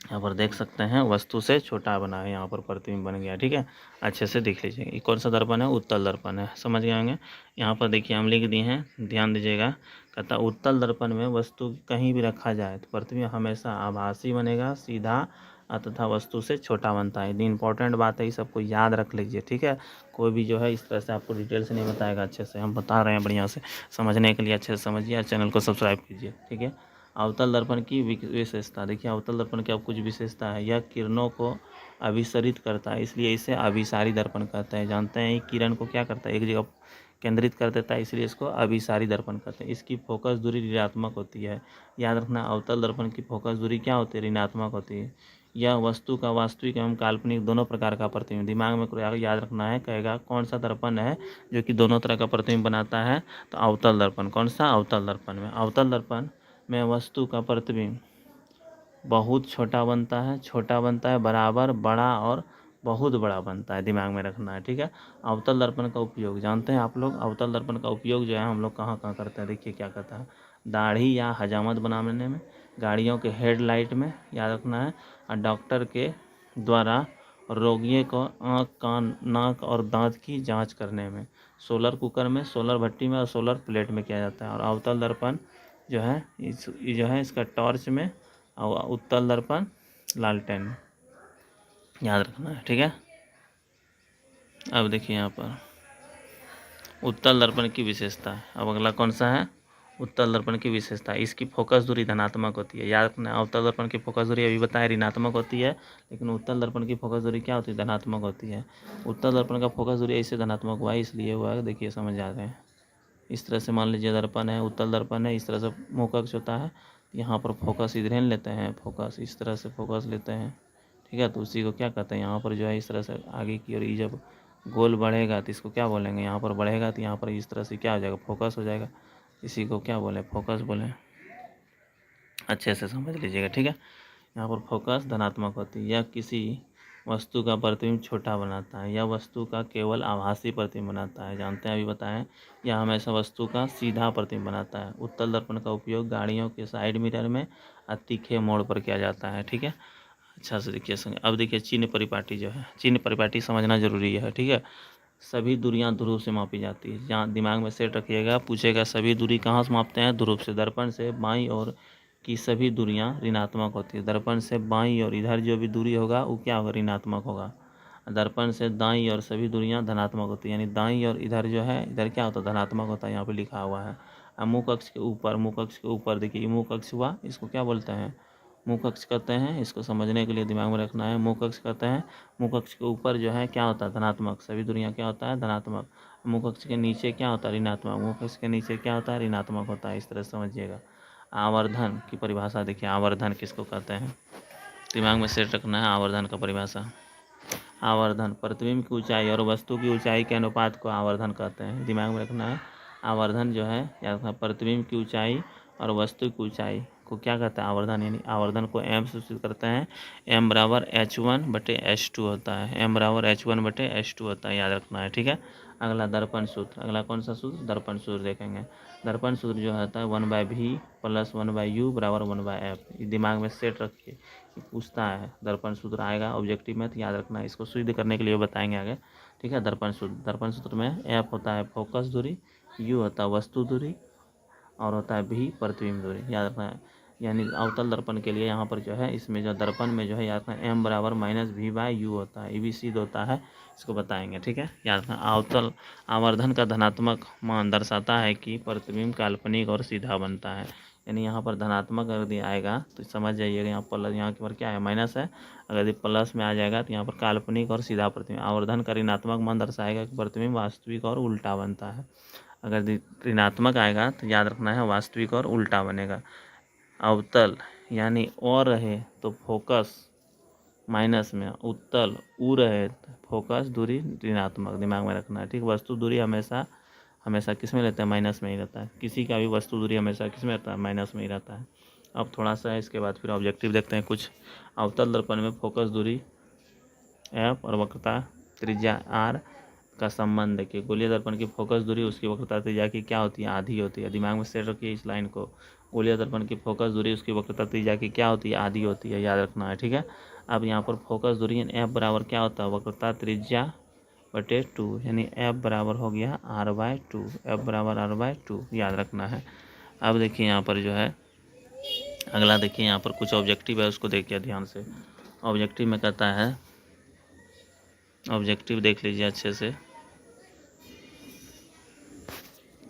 यहाँ पर देख सकते हैं वस्तु से छोटा बना है, यहाँ पर प्रतिबिंब बन गया, ठीक है। अच्छे से देख लीजिएगा, ये कौन सा दर्पण है, उत्तल दर्पण है, समझ गए होंगे। यहाँ पर देखिए हम लिख दिए हैं, ध्यान दीजिएगा, कहता उत्तल दर्पण में वस्तु कहीं भी रखा जाए तो प्रतिबिंब हमेशा आभासी बनेगा, सीधा तथा वस्तु से छोटा बनता है। ये इंपॉर्टेंट बात है, ये सबको याद रख लीजिए, ठीक है। कोई भी जो है इस तरह से आपको डिटेल से नहीं बताएगा, अच्छे से हम बता रहे हैं बढ़िया से, समझने के लिए अच्छे से समझिए और चैनल को सब्सक्राइब कीजिए, ठीक है। अवतल दर्पण की विशेषता देखिए, अवतल दर्पण की अब कुछ विशेषता है। यह किरणों को अभिसरित करता है, इसलिए इसे अभिसारी दर्पण कहते हैं। जानते हैं किरण को क्या करता है, एक जगह केंद्रित कर देता है, इसलिए इसको अभिसारी दर्पण कहते हैं। इसकी फोकस दूरी ऋणात्मक होती है। याद रखना, अवतल दर्पण की फोकस दूरी क्या होती है, ऋणात्मक होती है। यह वस्तु का वास्तविक एवं काल्पनिक दोनों प्रकार का प्रतिबिंब, दिमाग में याद रखना है, कहेगा कौन सा दर्पण है जो कि दोनों तरह का प्रतिबिंब बनाता है, तो अवतल दर्पण। कौन सा, अवतल दर्पण में। अवतल दर्पण में वस्तु का प्रतिबिंब बहुत छोटा बनता है, बराबर, बड़ा और बहुत बड़ा बनता है, दिमाग में रखना है, ठीक है। अवतल दर्पण का उपयोग जानते हैं आप लोग, अवतल दर्पण का उपयोग जो है हम लोग कहाँ कहाँ करते हैं, देखिए क्या करता है। दाढ़ी या हजामत बनाने में, गाड़ियों के हेडलाइट में, याद रखना है, और डॉक्टर के द्वारा रोगियों को आँख, कान, नाक और दांत की जांच करने में, सोलर कुकर में, सोलर भट्टी में और सोलर प्लेट में किया जाता है। और अवतल दर्पण जो है इसका टॉर्च में, और उत्तल दर्पण लालटेन में, याद रखना है, ठीक है। अब देखिए यहाँ पर उत्तल दर्पण की विशेषता है। अब अगला कौन सा है, उत्तल दर्पण की विशेषता। इसकी फोकस दूरी धनात्मक होती है। याद रखना, अवतल दर्पण की फोकस दूरी अभी बताया ऋणात्मक होती है, लेकिन उत्तल दर्पण की फोकस दूरी क्या होती है, धनात्मक होती है। उत्तल दर्पण का फोकस दूरी ऐसे धनात्मक हुआ है, इसलिए हुआ है, देखिए समझ आ रहे हैं। इस तरह से मान लीजिए दर्पण है, उत्तल दर्पण है, इस तरह से मुख कक्ष होता है, यहाँ पर फोकस इधर लेते हैं, फोकस इस तरह से फोकस लेते हैं, ठीक है। तो उसी को क्या कहते हैं, यहाँ पर जो है इस तरह से आगे की ओर जब गोल बढ़ेगा तो इसको क्या बोलेंगे, यहाँ पर बढ़ेगा तो यहाँ पर इस तरह से क्या हो जाएगा, फोकस हो जाएगा, इसी को क्या बोले, फोकस बोले, अच्छे से समझ लीजिएगा, ठीक है। यहाँ पर फोकस धनात्मक होती है। यह किसी वस्तु का प्रतिबिंब छोटा बनाता है, यह वस्तु का केवल आभासी प्रतिबिंब बनाता है, जानते हैं अभी बताएं। यह हमेशा वस्तु का सीधा प्रतिबिंब बनाता है। उत्तल दर्पण का उपयोग गाड़ियों के साइड मिरर में तीखे मोड़ पर किया जाता है, ठीक है। अच्छा से देखिए संग। अब देखिए चिन्ह परिपाटी जो है, चिन्ह परिपाटी समझना जरूरी है, ठीक है। सभी दूरियां ध्रुव से मापी जाती है, जहाँ दिमाग में सेट रखिएगा, पूछेगा सभी दूरी कहाँ से मापते हैं, ध्रुव से। दर्पण से बाईं ओर की सभी दूरियां ऋणात्मक होती है। दर्पण से बाईं ओर इधर जो भी दूरी होगा वो क्या होगा, ऋणात्मक होगा। दर्पण से दाईं ओर सभी दूरियां धनात्मक होती है, यानी दाईं ओर इधर जो है, इधर क्या होता है, धनात्मक होता है, यहाँ पे लिखा हुआ है। मुख अक्ष के ऊपर, मुख अक्ष के ऊपर देखिए मुख अक्ष हुआ, इसको क्या बोलते हैं, मुख अक्ष कहते हैं। इसको समझने के लिए दिमाग में रखना है, मुख अक्ष कहते हैं। मुख अक्ष के ऊपर जो है क्या होता है, धनात्मक, सभी दूरियां क्या होता है, धनात्मक। मुख अक्ष के नीचे क्या होता है, ऋणात्मक। मुख अक्ष के नीचे क्या होता है, ऋणात्मक होता है, इस तरह समझिएगा। आवर्धन की परिभाषा देखिए, आवर्धन किसको कहते हैं, दिमाग में सेट रखना है आवर्धन का परिभाषा। आवर्धन प्रतिबिंब की ऊंचाई और वस्तु की ऊंचाई के अनुपात को आवर्धन कहते हैं, दिमाग में रखना है। आवर्धन जो है याद रखना, प्रतिबिंब की ऊंचाई और वस्तु की ऊंचाई को क्या कहते हैं, आवर्धन। यानी आवर्धन को m से सूचित करते हैं, m बराबर h1/h2 होता है, m बराबर h1/h2 होता है, याद रखना है, ठीक है। अगला दर्पण सूत्र, अगला कौन सा सूत्र, दर्पण सूत्र देखेंगे। दर्पण सूत्र जो होता है 1/v + 1/u = 1/f। ये दिमाग में सेट रखिए, पूछता है दर्पण सूत्र आएगा ऑब्जेक्टिव में, तो याद रखना है। इसको सिद्ध करने के लिए बताएंगे आगे, ठीक है। दर्पण सूत्र में f होता है फोकस दूरी, u होता है वस्तु दूरी, और होता है v प्रतिबिंब दूरी, याद रखना है। यानी अवतल दर्पण के लिए यहाँ पर जो है, इसमें जो दर्पण में जो है याद रखना, m बराबर -v/u होता है, ये भी सिद्ध होता है, इसको बताएंगे, ठीक है। याद रखना, अवतल आवर्धन का धनात्मक मान दर्शाता है कि प्रतिबिंब काल्पनिक और सीधा बनता है। यानी यहाँ पर धनात्मक अगर दिया आएगा तो समझ जाइएगा, यहाँ प्लस, यहाँ के पर क्या है, माइनस है। अगर यदि प्लस में आ जाएगा तो यहाँ पर काल्पनिक और सीधा प्रतिबिंब। आवर्धन का ऋणात्मक मान दर्शाएगा कि प्रतिबिंब वास्तविक और उल्टा बनता है। अगर ऋणात्मक आएगा तो याद रखना है वास्तविक और उल्टा बनेगा। अवतल यानी और रहे तो फोकस माइनस में, उत्तल ऊ रहे तो फोकस दूरी ऋणात्मक, दिमाग में रखना है, ठीक। वस्तु दूरी हमेशा किस में रहता है, माइनस में ही रहता है। किसी का भी वस्तु दूरी हमेशा किस में रहता है, माइनस में ही रहता है। अब थोड़ा सा इसके बाद फिर ऑब्जेक्टिव देखते हैं कुछ। अवतल दर्पण में फोकस दूरी f और वक्रता त्रिज्या r का संबंध देखिए। गोलीय दर्पण की फोकस दूरी उसकी वक्रता त्रिज्या की क्या होती है, आधी होती है, दिमाग में सेट रखिए इस लाइन को। गोलीय दर्पण की फोकस दूरी उसकी वक्रता त्रिज्या की क्या होती है, आधी होती है, याद रखना है, ठीक है। अब यहाँ पर फोकस दूरी f बराबर क्या होता है, वक्रता त्रिज्या बटे 2, यानी f बराबर हो गया r/2, f बराबर r/2, याद रखना है। अब देखिए यहाँ पर जो है अगला देखिए यहाँ पर कुछ ऑब्जेक्टिव है, उसको देखिए ध्यान से। ऑब्जेक्टिव में कहता है, ऑब्जेक्टिव देख लीजिए अच्छे से।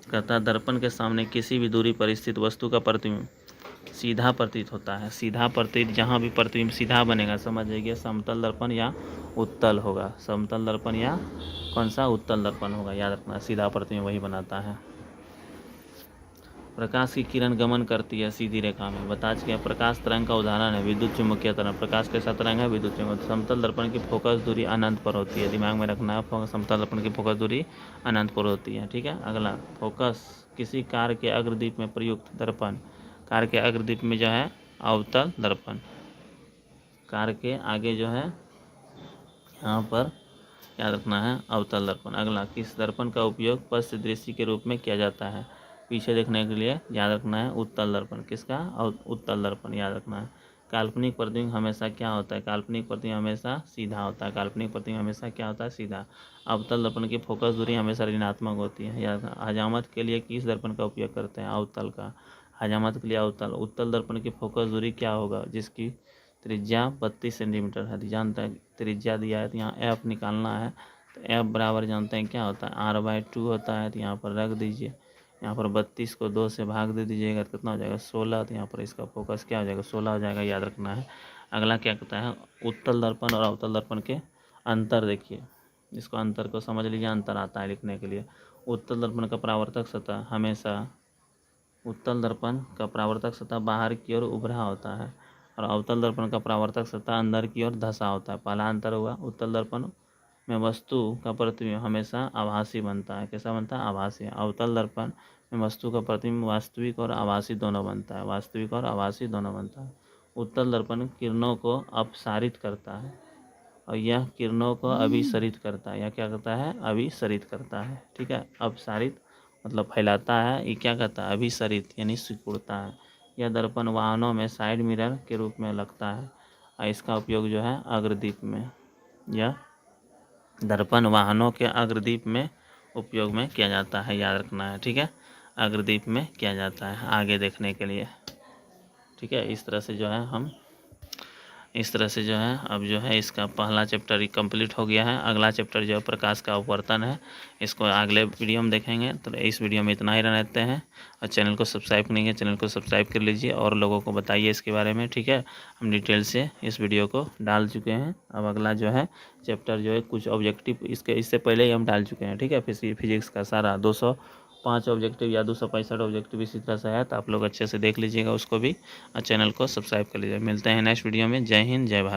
कहता है दर्पण के सामने किसी भी दूरी पर स्थित वस्तु का प्रतिबिंब सीधा प्रतीत होता है। सीधा प्रतीत, जहाँ भी प्रतिबिंब सीधा बनेगा समझ जाइए समतल दर्पण या उत्तल होगा। समतल दर्पण या कौन सा, उत्तल दर्पण होगा, याद रखना। सीधा प्रतिबिंब वही बनाता है। प्रकाश की किरण गमन करती है सीधी रेखा में। बता चुके हैं प्रकाश तरंग का उदाहरण है विद्युत चुम्बकीय तरंग। प्रकाश कैसा तरंग है, विद्युत चुम्बकीय। समतल दर्पण की फोकस दूरी अनंत पर होती है, दिमाग में रखना है। समतल दर्पण की फोकस दूरी अनंत पर होती है, ठीक है। अगला, फोकस किसी कार के अग्रदीप में प्रयुक्त दर्पण। कार के अग्रदीप में जो है अवतल दर्पण। कार के आगे जो है यहाँ पर याद रखना है अवतल दर्पण। अगला, किस दर्पण का उपयोग पश्च दृष्टि के रूप में किया जाता है। पीछे देखने के लिए याद रखना है उत्तल दर्पण। किसका, उत्तल दर्पण, याद रखना है। काल्पनिक प्रतिबिंब हमेशा क्या होता है, काल्पनिक प्रतिबिंब हमेशा सीधा होता है। काल्पनिक प्रतिबिंब हमेशा क्या होता है, सीधा। अवतल दर्पण की फोकस दूरी हमेशा ऋणात्मक होती है। याद रखना। हजामत के लिए किस दर्पण का उपयोग करते हैं, अवतल का। हजामत के लिए अवतल। उत्तल दर्पण की फोकस दूरी क्या होगा, जिसकी त्रिज्या 32 सेंटीमीटर है। जानते हैं त्रिज्या दिया है तो यहाँ एफ निकालना है, तो एफ बराबर जानते हैं क्या होता है, r/2 होता है। तो यहाँ पर रख दीजिए, यहाँ पर 32 को 2 से भाग दे दीजिएगा तो कितना हो जाएगा, 16। तो यहाँ पर इसका फोकस क्या हो जाएगा, 16 हो जाएगा, याद रखना है। अगला क्या कहता है, उत्तल दर्पण और अवतल दर्पण के अंतर देखिए। इसको अंतर को समझ लीजिए, अंतर आता है लिखने के लिए। उत्तल दर्पण का परावर्तक सतह हमेशा, उत्तल दर्पण का परावर्तक सतह बाहर की ओर उभरा होता है और अवतल दर्पण का परावर्तक सतह अंदर की ओर धंसा होता है। पहला अंतर हुआ, उत्तल दर्पण में वस्तु का प्रतिबिंब हमेशा आभासी बनता है। कैसा बनता है, आभासी। अवतल दर्पण में वस्तु का प्रतिबिंब वास्तविक और आभासी दोनों बनता है। वास्तविक और आभासी दोनों बनता है। उत्तल दर्पण किरणों को अपसारित करता है और यह किरणों को अभिसरित करता है। यह क्या करता है, अभिसरित करता है, ठीक है। अपसारित मतलब फैलाता है, ये क्या कहता है, अभिसरित यानी सिकुड़ता है। यह दर्पण वाहनों में साइड मिरर के रूप में लगता है और इसका उपयोग जो है अग्रदीप में, यह दर्पण वाहनों के अग्रदीप में उपयोग में किया जाता है, याद रखना है, ठीक है। अग्रदीप में किया जाता है आगे देखने के लिए, ठीक है। इस तरह से जो है हम अब जो है इसका पहला चैप्टर ही कंप्लीट हो गया है। अगला चैप्टर जो है प्रकाश का अपवर्तन है, इसको अगले वीडियो में देखेंगे। तो इस वीडियो में इतना ही रहते हैं और चैनल को सब्सक्राइब नहीं है, चैनल को सब्सक्राइब कर लीजिए और लोगों को बताइए इसके बारे में, ठीक है। हम डिटेल से इस वीडियो को डाल चुके हैं। अब अगला जो है चैप्टर जो है कुछ ऑब्जेक्टिव इससे पहले ही हम डाल चुके हैं, ठीक है। फिजिक्स का सारा 205 ऑब्जेक्टिव या 265 ऑब्जेक्टिव इसी तरह से है, तो आप लोग अच्छे से देख लीजिएगा उसको भी और चैनल को सब्सक्राइब कर लीजिएगा। मिलते हैं नेक्स्ट वीडियो में। जय हिंद, जय भारत।